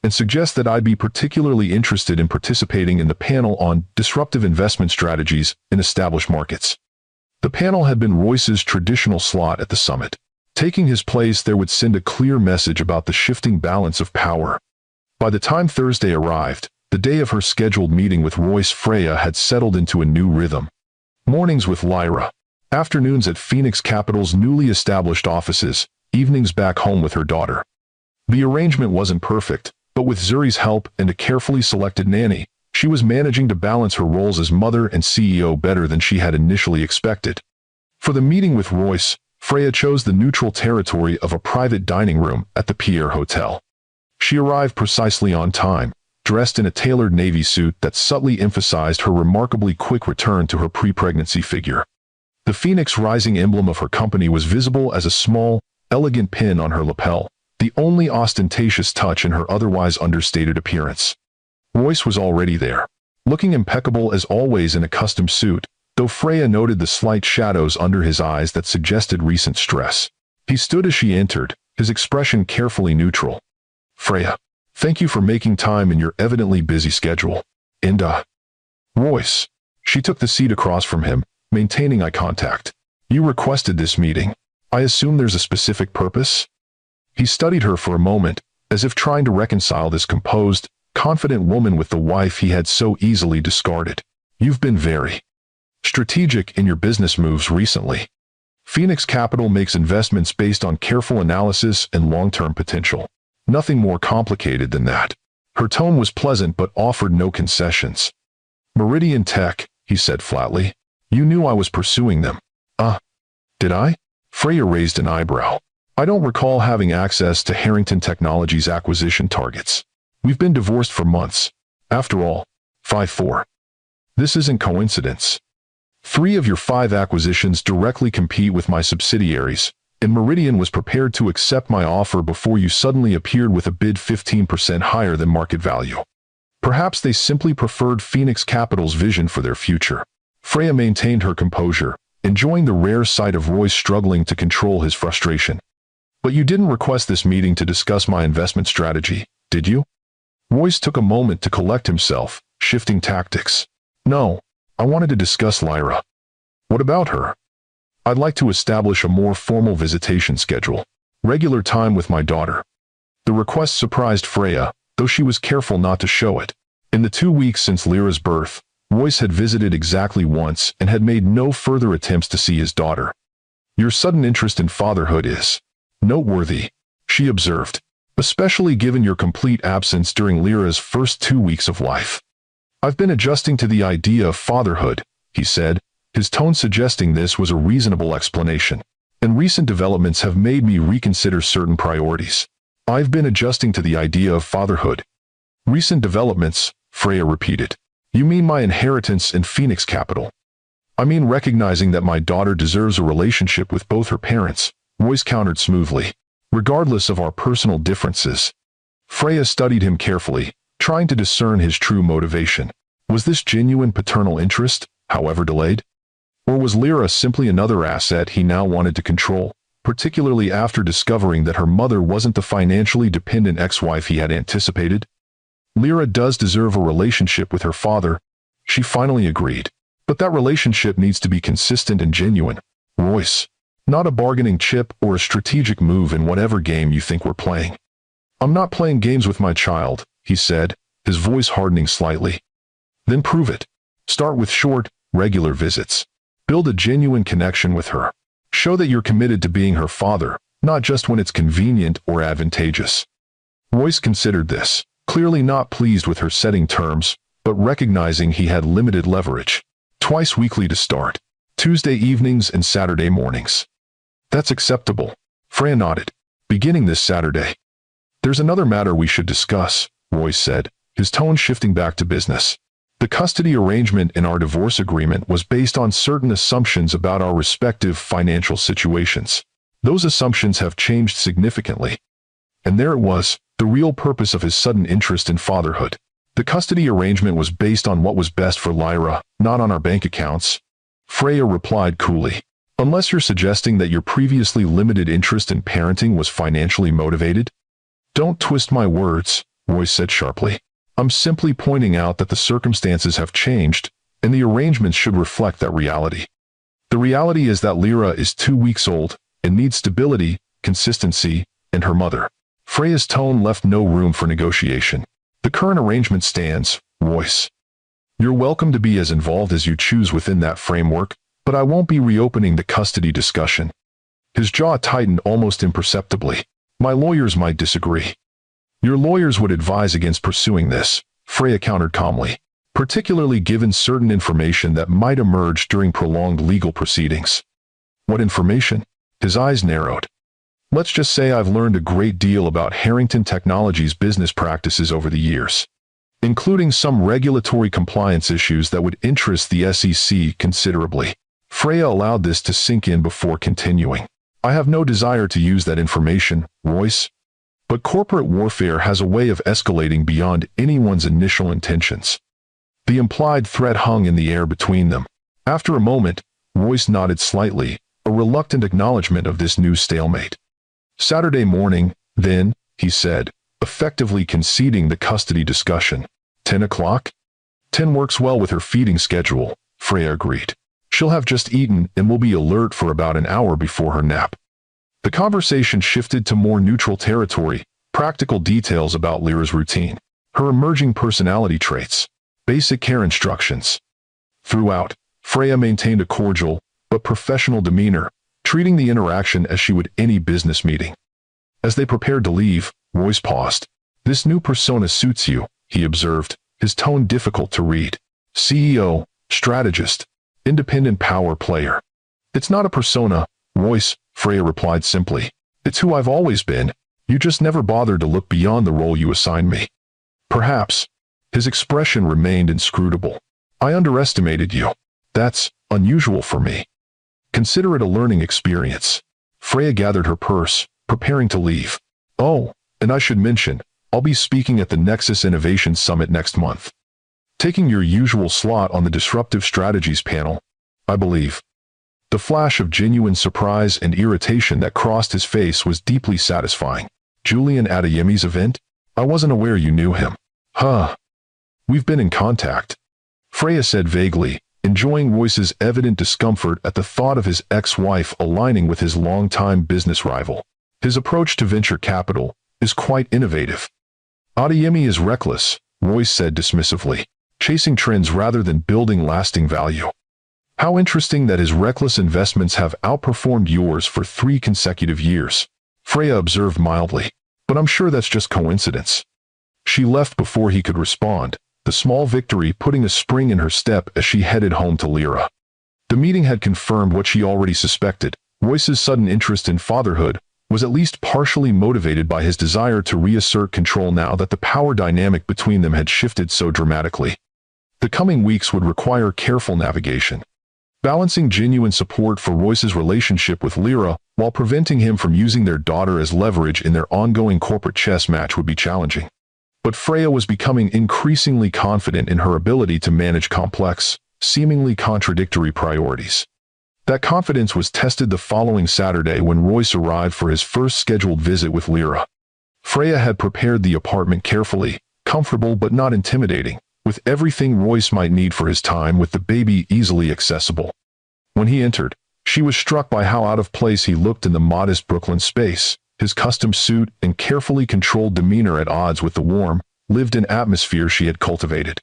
and suggest that I'd be particularly interested in participating in the panel on disruptive investment strategies in established markets. The panel had been Royce's traditional slot at the summit. Taking his place there would send a clear message about the shifting balance of power. By the time Thursday arrived, the day of her scheduled meeting with Royce, Freya had settled into a new rhythm. Mornings with Lyra, afternoons at Phoenix Capital's newly established offices, evenings back home with her daughter. The arrangement wasn't perfect, but with Zuri's help and a carefully selected nanny, she was managing to balance her roles as mother and CEO better than she had initially expected. For the meeting with Royce, Freya chose the neutral territory of a private dining room at the Pierre Hotel. She arrived precisely on time, dressed in a tailored navy suit that subtly emphasized her remarkably quick return to her pre-pregnancy figure. The Phoenix Rising emblem of her company was visible as a small, elegant pin on her lapel, the only ostentatious touch in her otherwise understated appearance. Royce was already there, looking impeccable as always in a custom suit, though Freya noted the slight shadows under his eyes that suggested recent stress. He stood as she entered, his expression carefully neutral. "Freya, thank you for making time in your evidently busy schedule." And, Royce. She took the seat across from him, maintaining eye contact. "You requested this meeting. I assume there's a specific purpose?" He studied her for a moment, as if trying to reconcile this composed, confident woman with the wife he had so easily discarded. "You've been very strategic in your business moves recently. Phoenix Capital makes investments based on careful analysis and long-term potential. Nothing more complicated than that." Her tone was pleasant but offered no concessions. "Meridian Tech," he said flatly. "You knew I was pursuing them." Did I?" Freya raised an eyebrow. "I don't recall having access to Harrington Technologies' acquisition targets. We've been divorced for months. After all, 5-4. This isn't coincidence. 3 of your 5 acquisitions directly compete with my subsidiaries, and Meridian was prepared to accept my offer before you suddenly appeared with a bid 15% higher than market value. Perhaps they simply preferred Phoenix Capital's vision for their future." Freya maintained her composure, enjoying the rare sight of Royce struggling to control his frustration. "But you didn't request this meeting to discuss my investment strategy, did you?" Royce took a moment to collect himself, shifting tactics. "No, I wanted to discuss Lyra." "What about her?" "I'd like to establish a more formal visitation schedule. Regular time with my daughter." The request surprised Freya, though she was careful not to show it. In the 2 weeks since Lyra's birth, Royce had visited exactly once and had made no further attempts to see his daughter. "Your sudden interest in fatherhood is noteworthy," she observed, "especially given your complete absence during Lyra's first 2 weeks of life." "I've been adjusting to the idea of fatherhood," he said, his tone suggesting this was a reasonable explanation. "And recent developments have made me reconsider certain priorities." "I've been adjusting to the idea of fatherhood." "Recent developments," Freya repeated. "You mean my inheritance in Phoenix Capital?" "I mean recognizing that my daughter deserves a relationship with both her parents," Royce countered smoothly, "regardless of our personal differences." Freya studied him carefully, trying to discern his true motivation. Was this genuine paternal interest, however delayed? Or was Lyra simply another asset he now wanted to control, particularly after discovering that her mother wasn't the financially dependent ex-wife he had anticipated? "Lyra does deserve a relationship with her father," she finally agreed. "But that relationship needs to be consistent and genuine, Royce. Not a bargaining chip or a strategic move in whatever game you think we're playing." "I'm not playing games with my child," he said, his voice hardening slightly. "Then prove it. Start with short, regular visits. Build a genuine connection with her. Show that you're committed to being her father, not just when it's convenient or advantageous." Royce considered this, clearly not pleased with her setting terms, but recognizing he had limited leverage. "Twice weekly to start. Tuesday evenings and Saturday mornings." "That's acceptable," Freya nodded. "Beginning this Saturday." "There's another matter we should discuss," Royce said, his tone shifting back to business. "The custody arrangement in our divorce agreement was based on certain assumptions about our respective financial situations. Those assumptions have changed significantly." And there it was, the real purpose of his sudden interest in fatherhood. The custody arrangement was based on what was best for Lyra, not on our bank accounts. Freya replied coolly. Unless you're suggesting that your previously limited interest in parenting was financially motivated? Don't twist my words, Royce said sharply. I'm simply pointing out that the circumstances have changed, and the arrangements should reflect that reality. The reality is that Lyra is 2 weeks old and needs stability, consistency, and her mother. Freya's tone left no room for negotiation. The current arrangement stands, Royce. You're welcome to be as involved as you choose within that framework, but I won't be reopening the custody discussion. His jaw tightened almost imperceptibly. My lawyers might disagree. Your lawyers would advise against pursuing this, Freya countered calmly, particularly given certain information that might emerge during prolonged legal proceedings. What information? His eyes narrowed. Let's just say I've learned a great deal about Harrington Technologies' business practices over the years, including some regulatory compliance issues that would interest the SEC considerably. Freya allowed this to sink in before continuing. I have no desire to use that information, Royce. But corporate warfare has a way of escalating beyond anyone's initial intentions. The implied threat hung in the air between them. After a moment, Royce nodded slightly, a reluctant acknowledgement of this new stalemate. Saturday morning, then, he said, effectively conceding the custody discussion. 10 o'clock? 10 works well with her feeding schedule, Freya agreed. She'll have just eaten and will be alert for about an hour before her nap. The conversation shifted to more neutral territory, practical details about Lyra's routine, her emerging personality traits, basic care instructions. Throughout, Freya maintained a cordial but professional demeanor, treating the interaction as she would any business meeting. As they prepared to leave, Royce paused. This new persona suits you, he observed, his tone difficult to read. CEO, strategist, independent power player. It's not a persona, Royce, Freya replied simply. It's who I've always been. You just never bothered to look beyond the role you assigned me. Perhaps. His expression remained inscrutable. I underestimated you. That's unusual for me. Consider it a learning experience. Freya gathered her purse, preparing to leave. Oh, and I should mention, I'll be speaking at the Nexus Innovation Summit next month. Taking your usual slot on the Disruptive Strategies panel, I believe. The flash of genuine surprise and irritation that crossed his face was deeply satisfying. Julian Adeyemi's event? I wasn't aware you knew him. Huh. We've been in contact, Freya said vaguely, enjoying Royce's evident discomfort at the thought of his ex-wife aligning with his longtime business rival. His approach to venture capital is quite innovative. Adeyemi is reckless, Royce said dismissively, chasing trends rather than building lasting value. How interesting that his reckless investments have outperformed yours for 3 consecutive years, Freya observed mildly, but I'm sure that's just coincidence. She left before he could respond, the small victory putting a spring in her step as she headed home to Lyra. The meeting had confirmed what she already suspected. Royce's sudden interest in fatherhood was at least partially motivated by his desire to reassert control now that the power dynamic between them had shifted so dramatically. The coming weeks would require careful navigation, balancing genuine support for Royce's relationship with Lyra while preventing him from using their daughter as leverage in their ongoing corporate chess match would be challenging. But Freya was becoming increasingly confident in her ability to manage complex, seemingly contradictory priorities. That confidence was tested the following Saturday when Royce arrived for his first scheduled visit with Lyra. Freya had prepared the apartment carefully, comfortable but not intimidating, with everything Royce might need for his time with the baby easily accessible. When he entered, she was struck by how out of place he looked in the modest Brooklyn space, his custom suit and carefully controlled demeanor at odds with the warm, lived-in atmosphere she had cultivated.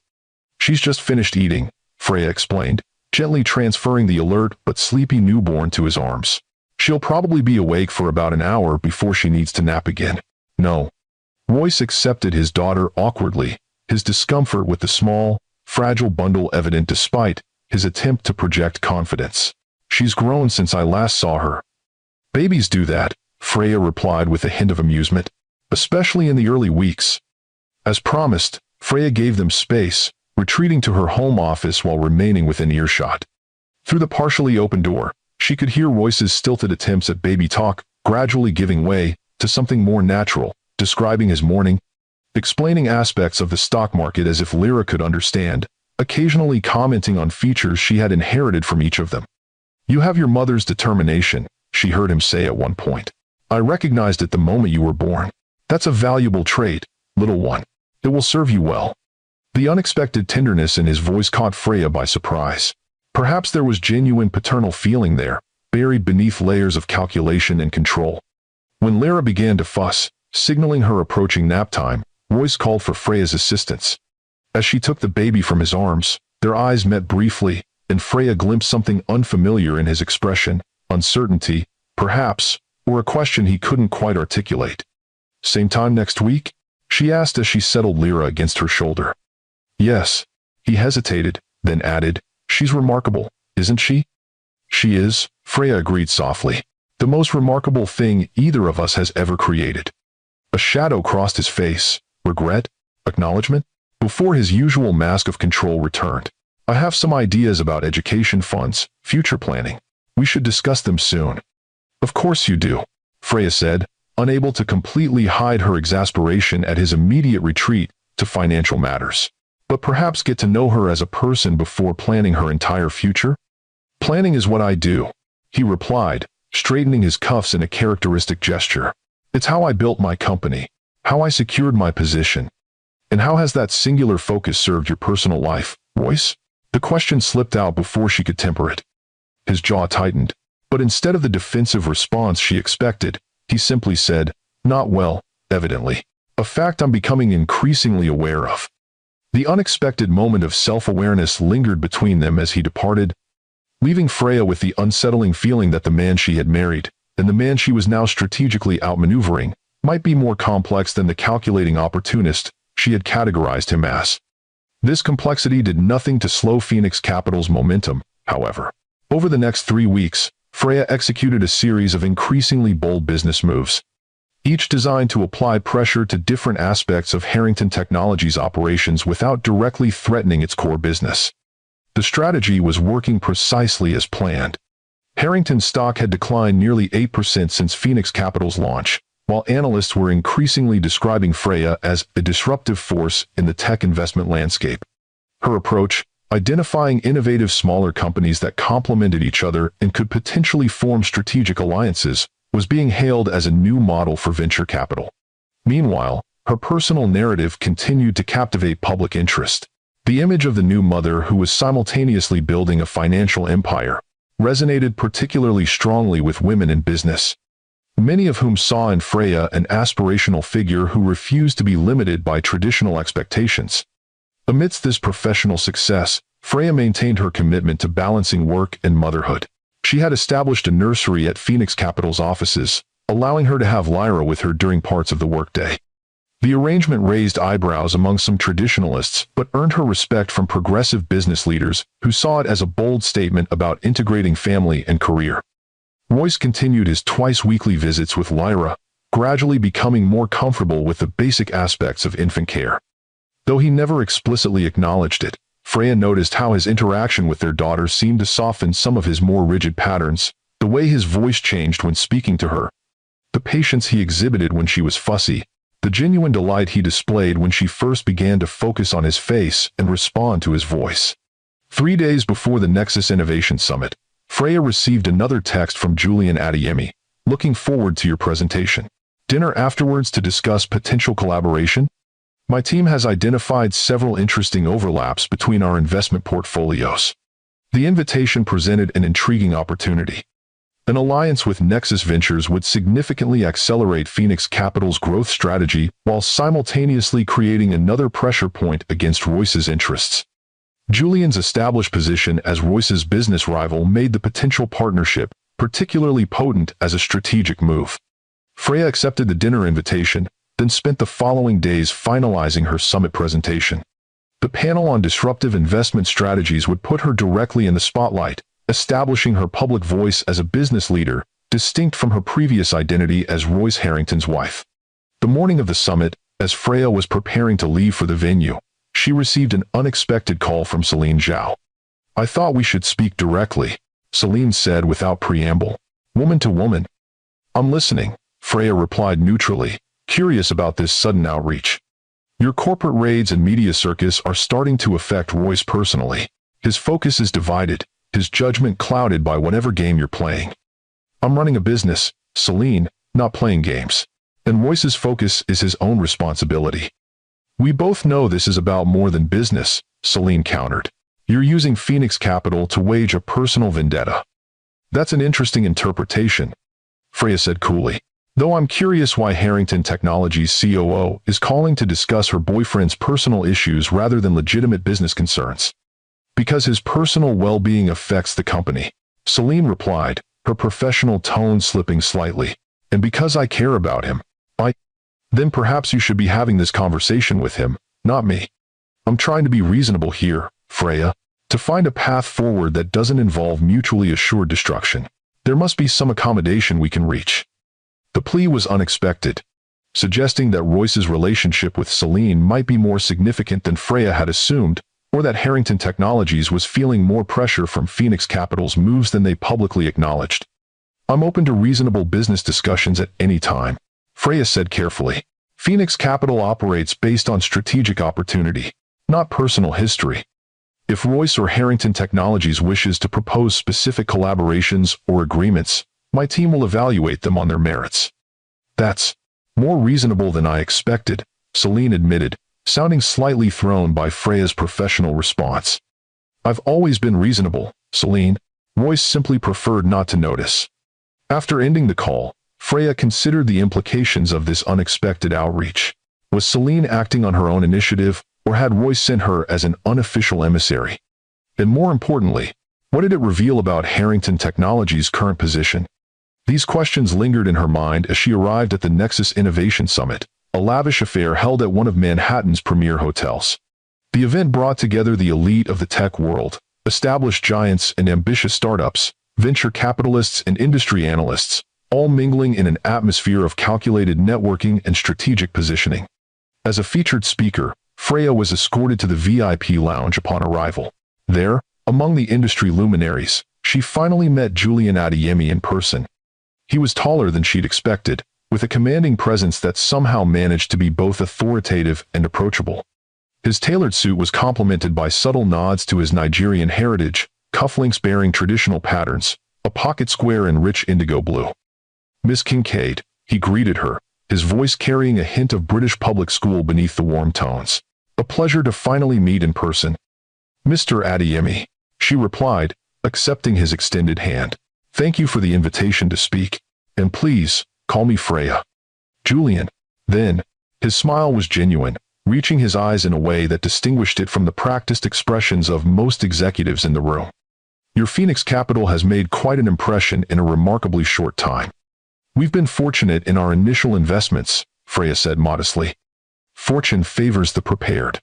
She's just finished eating, Freya explained, gently transferring the alert but sleepy newborn to his arms. She'll probably be awake for about an hour before she needs to nap again. No. Royce accepted his daughter awkwardly, his discomfort with the small, fragile bundle evident despite his attempt to project confidence. She's grown since I last saw her. Babies do that, Freya replied with a hint of amusement, especially in the early weeks. As promised, Freya gave them space, retreating to her home office while remaining within earshot. Through the partially open door, she could hear Royce's stilted attempts at baby talk, gradually giving way to something more natural, describing his morning, explaining aspects of the stock market as if Lyra could understand, occasionally commenting on features she had inherited from each of them. "You have your mother's determination," she heard him say at one point. "I recognized it the moment you were born. That's a valuable trait, little one. It will serve you well." The unexpected tenderness in his voice caught Freya by surprise. Perhaps there was genuine paternal feeling there, buried beneath layers of calculation and control. When Lara began to fuss, signaling her approaching nap time, Royce called for Freya's assistance. As she took the baby from his arms, their eyes met briefly, and Freya glimpsed something unfamiliar in his expression, uncertainty, perhaps, or a question he couldn't quite articulate. "Same time next week?" she asked as she settled Lyra against her shoulder. "Yes." He hesitated, then added, "She's remarkable, isn't she?" "She is," Freya agreed softly. "The most remarkable thing either of us has ever created." A shadow crossed his face. Regret? Acknowledgement? Before his usual mask of control returned. "I have some ideas about education funds, future planning. We should discuss them soon." "Of course you do," Freya said, unable to completely hide her exasperation at his immediate retreat to financial matters. "But perhaps get to know her as a person before planning her entire future?" "Planning is what I do," he replied, straightening his cuffs in a characteristic gesture. "It's how I built my company, how I secured my position." "And how has that singular focus served your personal life, Royce?" The question slipped out before she could temper it. His jaw tightened, but instead of the defensive response she expected, he simply said, "Not well, evidently. A fact I'm becoming increasingly aware of." The unexpected moment of self-awareness lingered between them as he departed, leaving Freya with the unsettling feeling that the man she had married, and the man she was now strategically outmaneuvering, might be more complex than the calculating opportunist she had categorized him as. This complexity did nothing to slow Phoenix Capital's momentum, however. Over the next 3 weeks, Freya executed a series of increasingly bold business moves, each designed to apply pressure to different aspects of Harrington Technologies' operations without directly threatening its core business. The strategy was working precisely as planned. Harrington's stock had declined nearly 8% since Phoenix Capital's launch, while analysts were increasingly describing Freya as a disruptive force in the tech investment landscape. Her approach, identifying innovative smaller companies that complemented each other and could potentially form strategic alliances, was being hailed as a new model for venture capital. Meanwhile, her personal narrative continued to captivate public interest. The image of the new mother who was simultaneously building a financial empire resonated particularly strongly with women in business, many of whom saw in Freya an aspirational figure who refused to be limited by traditional expectations. Amidst this professional success, Freya maintained her commitment to balancing work and motherhood. She had established a nursery at Phoenix Capital's offices, allowing her to have Lyra with her during parts of the workday. The arrangement raised eyebrows among some traditionalists but earned her respect from progressive business leaders who saw it as a bold statement about integrating family and career. Royce continued his twice-weekly visits with Lyra, gradually becoming more comfortable with the basic aspects of infant care. Though he never explicitly acknowledged it, Freya noticed how his interaction with their daughter seemed to soften some of his more rigid patterns, the way his voice changed when speaking to her, the patience he exhibited when she was fussy, the genuine delight he displayed when she first began to focus on his face and respond to his voice. 3 days before the Nexus Innovation Summit, Freya received another text from Julian Adeyemi, "Looking forward to your presentation. Dinner afterwards to discuss potential collaboration? My team has identified several interesting overlaps between our investment portfolios." The invitation presented an intriguing opportunity. An alliance with Nexus Ventures would significantly accelerate Phoenix Capital's growth strategy while simultaneously creating another pressure point against Royce's interests. Julian's established position as Royce's business rival made the potential partnership particularly potent as a strategic move. Freya accepted the dinner invitation, then spent the following days finalizing her summit presentation. The panel on disruptive investment strategies would put her directly in the spotlight, establishing her public voice as a business leader, distinct from her previous identity as Royce Harrington's wife. The morning of the summit, as Freya was preparing to leave for the venue, she received an unexpected call from Celine Zhao. "I thought we should speak directly," Celine said without preamble. "Woman to woman." "I'm listening," Freya replied neutrally, curious about this sudden outreach. Your corporate raids and media circus are starting to affect Royce personally. His focus is divided, his judgment clouded by whatever game you're playing. I'm running a business, Celine, not playing games. And Royce's focus is his own responsibility. We both know this is about more than business, Celine countered. You're using Phoenix Capital to wage a personal vendetta. That's an interesting interpretation, Freya said coolly. Though I'm curious why Harrington Technologies' COO is calling to discuss her boyfriend's personal issues rather than legitimate business concerns. Because his personal well-being affects the company, Celine replied, her professional tone slipping slightly. And because I care about him, then perhaps you should be having this conversation with him, not me. I'm trying to be reasonable here, Freya, to find a path forward that doesn't involve mutually assured destruction. There must be some accommodation we can reach. The plea was unexpected, suggesting that Royce's relationship with Celine might be more significant than Freya had assumed, or that Harrington Technologies was feeling more pressure from Phoenix Capital's moves than they publicly acknowledged. I'm open to reasonable business discussions at any time, Freya said carefully. Phoenix Capital operates based on strategic opportunity, not personal history. If Royce or Harrington Technologies wishes to propose specific collaborations or agreements, my team will evaluate them on their merits. That's more reasonable than I expected, Celine admitted, sounding slightly thrown by Freya's professional response. I've always been reasonable, Celine. Royce simply preferred not to notice. After ending the call, Freya considered the implications of this unexpected outreach. Was Celine acting on her own initiative, or had Royce sent her as an unofficial emissary? And more importantly, what did it reveal about Harrington Technologies' current position? These questions lingered in her mind as she arrived at the Nexus Innovation Summit, a lavish affair held at one of Manhattan's premier hotels. The event brought together the elite of the tech world, established giants and ambitious startups, venture capitalists and industry analysts, all mingling in an atmosphere of calculated networking and strategic positioning. As a featured speaker, Freya was escorted to the VIP lounge upon arrival. There, among the industry luminaries, she finally met Julian Adeyemi in person. He was taller than she'd expected, with a commanding presence that somehow managed to be both authoritative and approachable. His tailored suit was complemented by subtle nods to his Nigerian heritage, cufflinks bearing traditional patterns, a pocket square in rich indigo blue. Miss Kincaid, he greeted her, his voice carrying a hint of British public school beneath the warm tones. A pleasure to finally meet in person. Mr. Adeyemi, she replied, accepting his extended hand. Thank you for the invitation to speak, and please, call me Freya. Julian. Then, his smile was genuine, reaching his eyes in a way that distinguished it from the practiced expressions of most executives in the room. Your Phoenix Capital has made quite an impression in a remarkably short time. We've been fortunate in our initial investments, Freya said modestly. Fortune favors the prepared,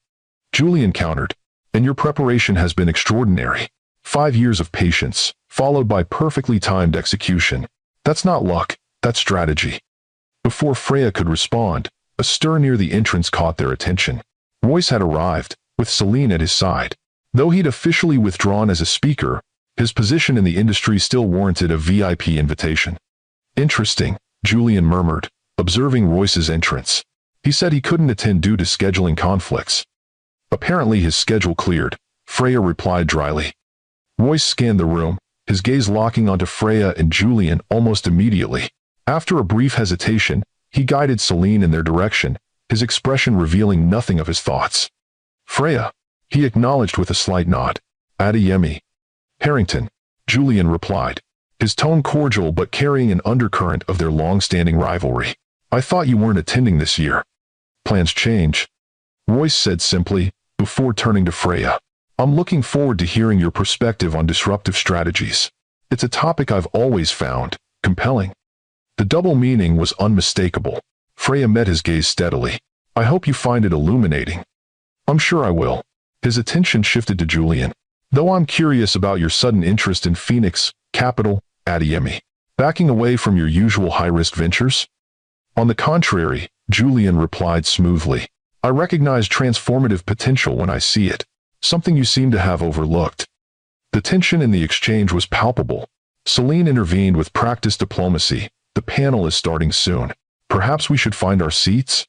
Julian countered, and your preparation has been extraordinary. 5 years of patience, followed by perfectly timed execution. That's not luck, that's strategy. Before Freya could respond, a stir near the entrance caught their attention. Royce had arrived, with Celine at his side. Though he'd officially withdrawn as a speaker, his position in the industry still warranted a VIP invitation. Interesting, Julian murmured, observing Royce's entrance. He said he couldn't attend due to scheduling conflicts. Apparently his schedule cleared, Freya replied dryly. Royce scanned the room, his gaze locking onto Freya and Julian almost immediately. After a brief hesitation, he guided Celine in their direction, his expression revealing nothing of his thoughts. Freya, he acknowledged with a slight nod. Adeyemi. Harrington, Julian replied, his tone cordial but carrying an undercurrent of their long-standing rivalry. I thought you weren't attending this year. Plans change, Royce said simply, before turning to Freya. I'm looking forward to hearing your perspective on disruptive strategies. It's a topic I've always found compelling. The double meaning was unmistakable. Freya met his gaze steadily. I hope you find it illuminating. I'm sure I will. His attention shifted to Julian. Though I'm curious about your sudden interest in Phoenix Capital, Adeyemi. Backing away from your usual high-risk ventures? On the contrary, Julian replied smoothly. I recognize transformative potential when I see it, something you seem to have overlooked. The tension in the exchange was palpable. Celine intervened with practiced diplomacy. The panel is starting soon. Perhaps we should find our seats?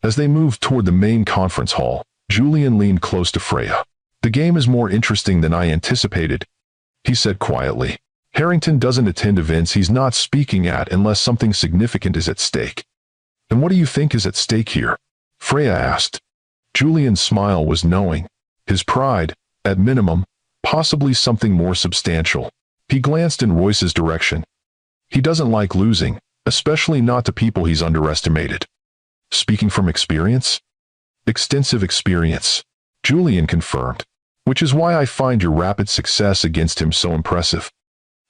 As they moved toward the main conference hall, Julian leaned close to Freya. "The game is more interesting than I anticipated," he said quietly. "Harrington doesn't attend events he's not speaking at unless something significant is at stake." "And what do you think is at stake here?" Freya asked. Julian's smile was knowing. His pride, at minimum, possibly something more substantial. He glanced in Royce's direction. He doesn't like losing, especially not to people he's underestimated. "Speaking from experience?" "Extensive experience," Julian confirmed, "which is why I find your rapid success against him so impressive.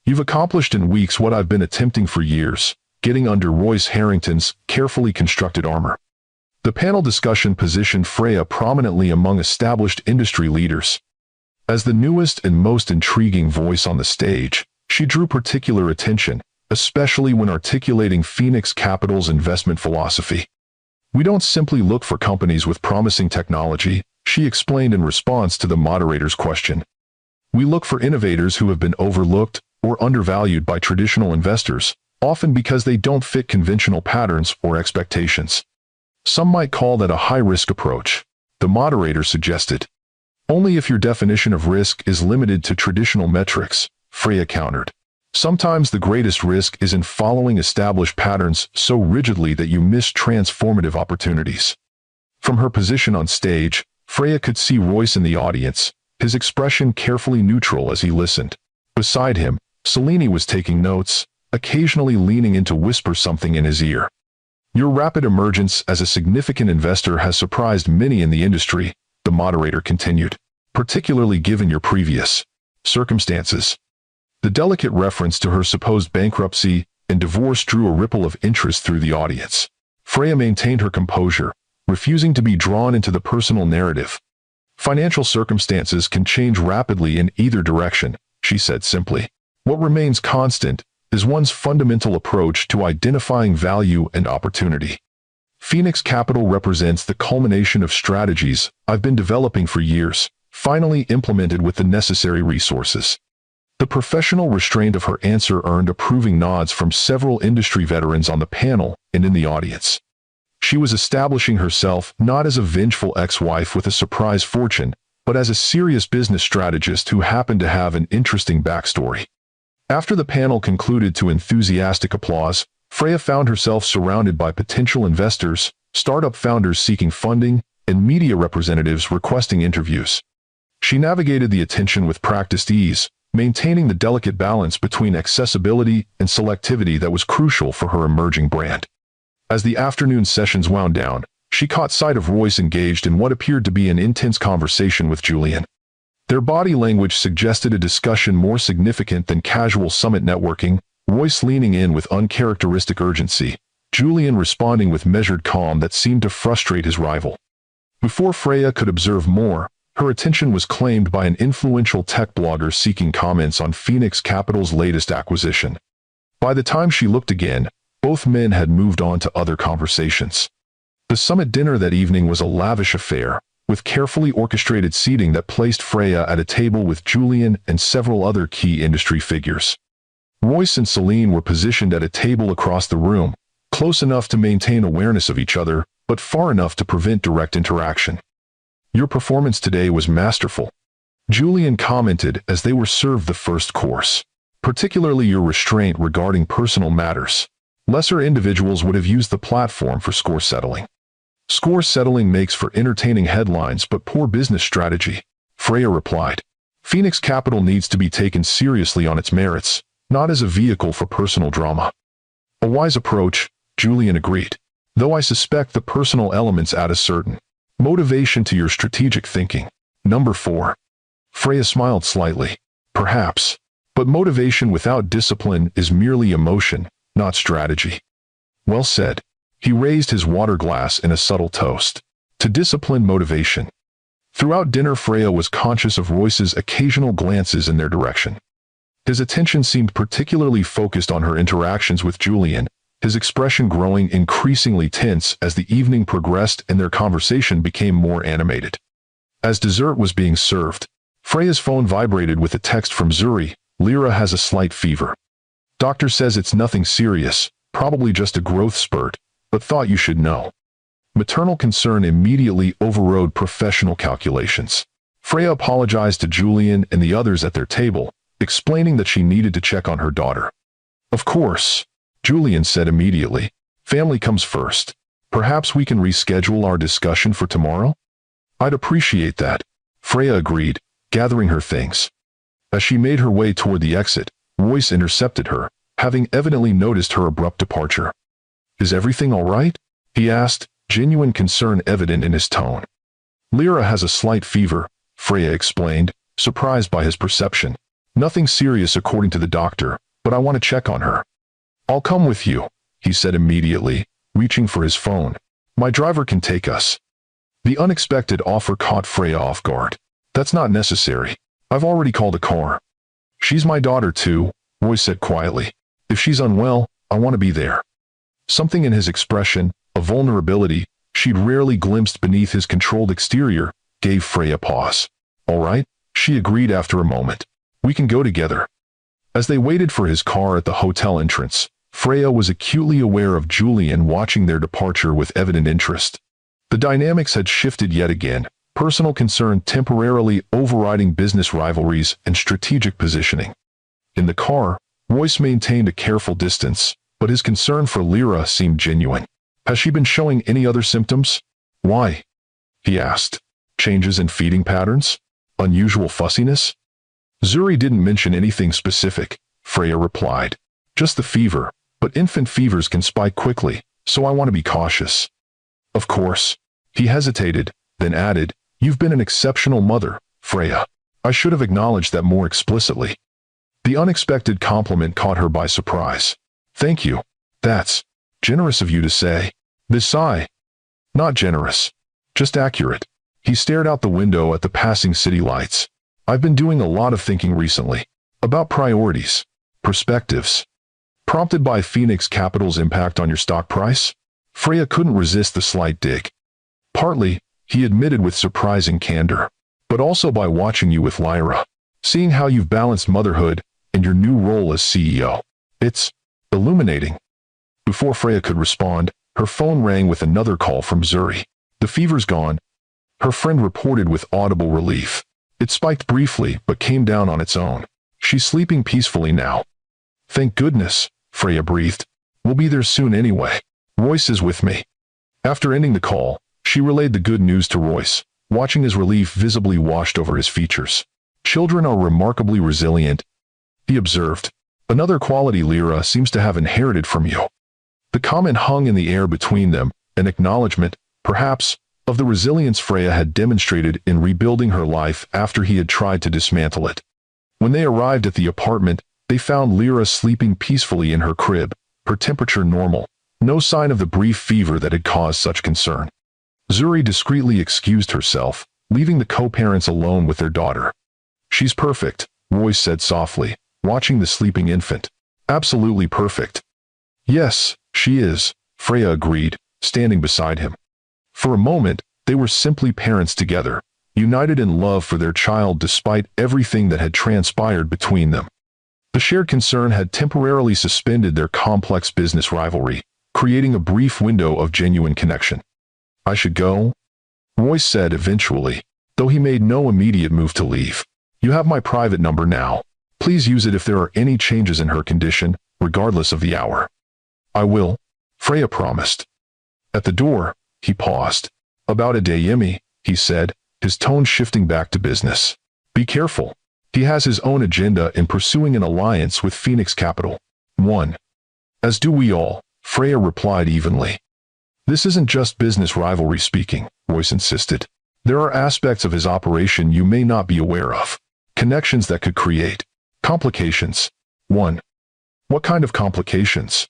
You've accomplished in weeks what I've been attempting for years, getting under Royce Harrington's carefully constructed armor." The panel discussion positioned Freya prominently among established industry leaders. As the newest and most intriguing voice on the stage, she drew particular attention, especially when articulating Phoenix Capital's investment philosophy. "We don't simply look for companies with promising technology," she explained in response to the moderator's question. "We look for innovators who have been overlooked or undervalued by traditional investors, often because they don't fit conventional patterns or expectations. Some might call that a high-risk approach," the moderator suggested. "Only if your definition of risk is limited to traditional metrics," Freya countered. "Sometimes the greatest risk is in following established patterns so rigidly that you miss transformative opportunities." From her position on stage, Freya could see Royce in the audience, his expression carefully neutral as he listened. Beside him, Selene was taking notes, occasionally leaning in to whisper something in his ear. "Your rapid emergence as a significant investor has surprised many in the industry," the moderator continued, "particularly given your previous circumstances." The delicate reference to her supposed bankruptcy and divorce drew a ripple of interest through the audience. Freya maintained her composure, refusing to be drawn into the personal narrative. "Financial circumstances can change rapidly in either direction," she said simply. "What remains constant is one's fundamental approach to identifying value and opportunity. Phoenix Capital represents the culmination of strategies I've been developing for years, finally implemented with the necessary resources." The professional restraint of her answer earned approving nods from several industry veterans on the panel and in the audience. She was establishing herself not as a vengeful ex-wife with a surprise fortune, but as a serious business strategist who happened to have an interesting backstory. After the panel concluded to enthusiastic applause, Freya found herself surrounded by potential investors, startup founders seeking funding, and media representatives requesting interviews. She navigated the attention with practiced ease, maintaining the delicate balance between accessibility and selectivity that was crucial for her emerging brand. As the afternoon sessions wound down, she caught sight of Royce engaged in what appeared to be an intense conversation with Julian. Their body language suggested a discussion more significant than casual summit networking, Royce leaning in with uncharacteristic urgency, Julian responding with measured calm that seemed to frustrate his rival. Before Freya could observe more, her attention was claimed by an influential tech blogger seeking comments on Phoenix Capital's latest acquisition. By the time she looked again, both men had moved on to other conversations. The summit dinner that evening was a lavish affair, with carefully orchestrated seating that placed Freya at a table with Julian and several other key industry figures. Royce and Selene were positioned at a table across the room, close enough to maintain awareness of each other, but far enough to prevent direct interaction. "Your performance today was masterful," Julian commented as they were served the first course. "Particularly your restraint regarding personal matters. Lesser individuals would have used the platform for score settling." "Score settling makes for entertaining headlines but poor business strategy," Freya replied. "Phoenix Capital needs to be taken seriously on its merits, not as a vehicle for personal drama." "A wise approach," Julian agreed, "though I suspect the personal elements add a certain motivation to your strategic thinking." Number 4. Freya smiled slightly. "Perhaps. But motivation without discipline is merely emotion, not strategy." "Well said." He raised his water glass in a subtle toast. "To discipline motivation." Throughout dinner, Freya was conscious of Royce's occasional glances in their direction. His attention seemed particularly focused on her interactions with Julian, his expression growing increasingly tense as the evening progressed and their conversation became more animated. As dessert was being served, Freya's phone vibrated with a text from Zuri. "Lyra has a slight fever. Doctor says it's nothing serious, probably just a growth spurt, but thought you should know." Maternal concern immediately overrode professional calculations. Freya apologized to Julian and the others at their table, explaining that she needed to check on her daughter. Of course, Julian said immediately. Family comes first. Perhaps we can reschedule our discussion for tomorrow? I'd appreciate that, Freya agreed, gathering her things. As she made her way toward the exit, Royce intercepted her, having evidently noticed her abrupt departure. Is everything all right? He asked, genuine concern evident in his tone. Lyra has a slight fever, Freya explained, surprised by his perception. Nothing serious according to the doctor, but I want to check on her. I'll come with you, he said immediately, reaching for his phone. My driver can take us. The unexpected offer caught Freya off guard. That's not necessary. I've already called a car. She's my daughter too, Royce said quietly. If she's unwell, I want to be there. Something in his expression, a vulnerability she'd rarely glimpsed beneath his controlled exterior, gave Freya pause. All right, she agreed after a moment. We can go together. As they waited for his car at the hotel entrance, Freya was acutely aware of Julian watching their departure with evident interest. The dynamics had shifted yet again, personal concern temporarily overriding business rivalries and strategic positioning. In the car, Royce maintained a careful distance, but his concern for Lyra seemed genuine. Has she been showing any other symptoms? Why? He asked. Changes in feeding patterns? Unusual fussiness? Zuri didn't mention anything specific, Freya replied. Just the fever, but infant fevers can spike quickly, so I want to be cautious. Of course. He hesitated, then added, You've been an exceptional mother, Freya. I should have acknowledged that more explicitly. The unexpected compliment caught her by surprise. Thank you. That's generous of you to say. This sigh. Not generous. Just accurate. He stared out the window at the passing city lights. I've been doing a lot of thinking recently. About priorities. Perspectives. Prompted by Phoenix Capital's impact on your stock price? Freya couldn't resist the slight dig. Partly, he admitted with surprising candor, but also by watching you with Lyra. Seeing how you've balanced motherhood and your new role as CEO. It's illuminating. Before Freya could respond, her phone rang with another call from Zuri. The fever's gone, her friend reported with audible relief. It spiked briefly, but came down on its own. She's sleeping peacefully now. Thank goodness, Freya breathed. We'll be there soon anyway. Royce is with me. After ending the call, she relayed the good news to Royce, watching his relief visibly washed over his features. Children are remarkably resilient, he observed. Another quality Lyra seems to have inherited from you. The comment hung in the air between them, an acknowledgement, perhaps, of the resilience Freya had demonstrated in rebuilding her life after he had tried to dismantle it. When they arrived at the apartment, they found Lyra sleeping peacefully in her crib, her temperature normal, no sign of the brief fever that had caused such concern. Zuri discreetly excused herself, leaving the co-parents alone with their daughter. She's perfect, Royce said softly, watching the sleeping infant. Absolutely perfect. Yes, she is, Freya agreed, standing beside him. For a moment, they were simply parents together, united in love for their child despite everything that had transpired between them. The shared concern had temporarily suspended their complex business rivalry, creating a brief window of genuine connection. I should go? Royce said eventually, though he made no immediate move to leave. You have my private number now. Please use it if there are any changes in her condition, regardless of the hour. I will, Freya promised. At the door, he paused. About Adeyemi, he said, his tone shifting back to business. Be careful. He has his own agenda in pursuing an alliance with Phoenix Capital. 1. As do we all, Freya replied evenly. This isn't just business rivalry speaking, Royce insisted. There are aspects of his operation you may not be aware of. Connections that could create complications. 1. What kind of complications?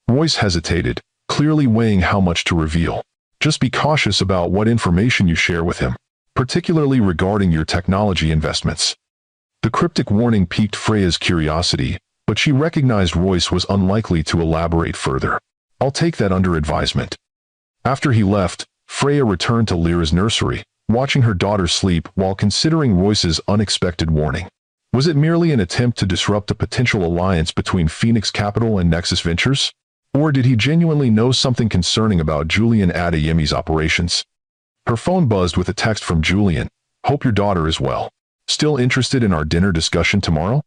Royce hesitated, clearly weighing how much to reveal. Just be cautious about what information you share with him, particularly regarding your technology investments. The cryptic warning piqued Freya's curiosity, but she recognized Royce was unlikely to elaborate further. I'll take that under advisement. After he left, Freya returned to Lyra's nursery, watching her daughter sleep while considering Royce's unexpected warning. Was it merely an attempt to disrupt a potential alliance between Phoenix Capital and Nexus Ventures? Or did he genuinely know something concerning about Julian Adeyemi's operations? Her phone buzzed with a text from Julian. Hope your daughter is well. Still interested in our dinner discussion tomorrow?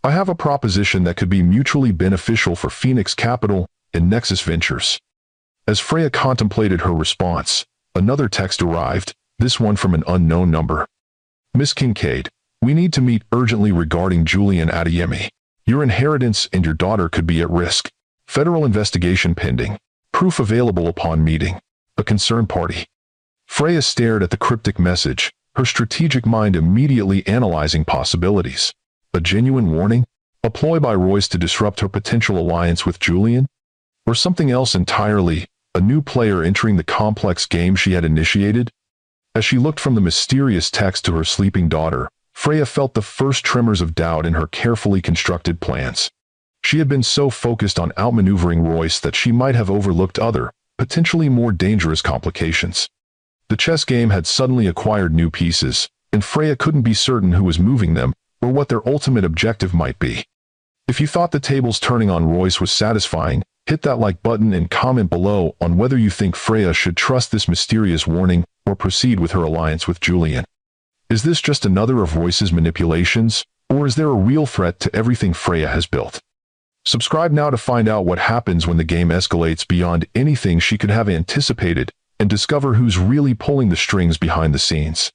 I have a proposition that could be mutually beneficial for Phoenix Capital and Nexus Ventures. As Freya contemplated her response, another text arrived, this one from an unknown number. Miss Kincaid, we need to meet urgently regarding Julian Adeyemi. Your inheritance and your daughter could be at risk. Federal investigation pending. Proof available upon meeting. A concerned party. Freya stared at the cryptic message, her strategic mind immediately analyzing possibilities. A genuine warning? A ploy by Royce to disrupt her potential alliance with Julian? Or something else entirely, a new player entering the complex game she had initiated? As she looked from the mysterious text to her sleeping daughter, Freya felt the first tremors of doubt in her carefully constructed plans. She had been so focused on outmaneuvering Royce that she might have overlooked other, potentially more dangerous complications. The chess game had suddenly acquired new pieces, and Freya couldn't be certain who was moving them, or what their ultimate objective might be. If you thought the tables turning on Royce was satisfying, hit that like button and comment below on whether you think Freya should trust this mysterious warning or proceed with her alliance with Julian. Is this just another of Royce's manipulations, or is there a real threat to everything Freya has built? Subscribe now to find out what happens when the game escalates beyond anything she could have anticipated, and discover who's really pulling the strings behind the scenes.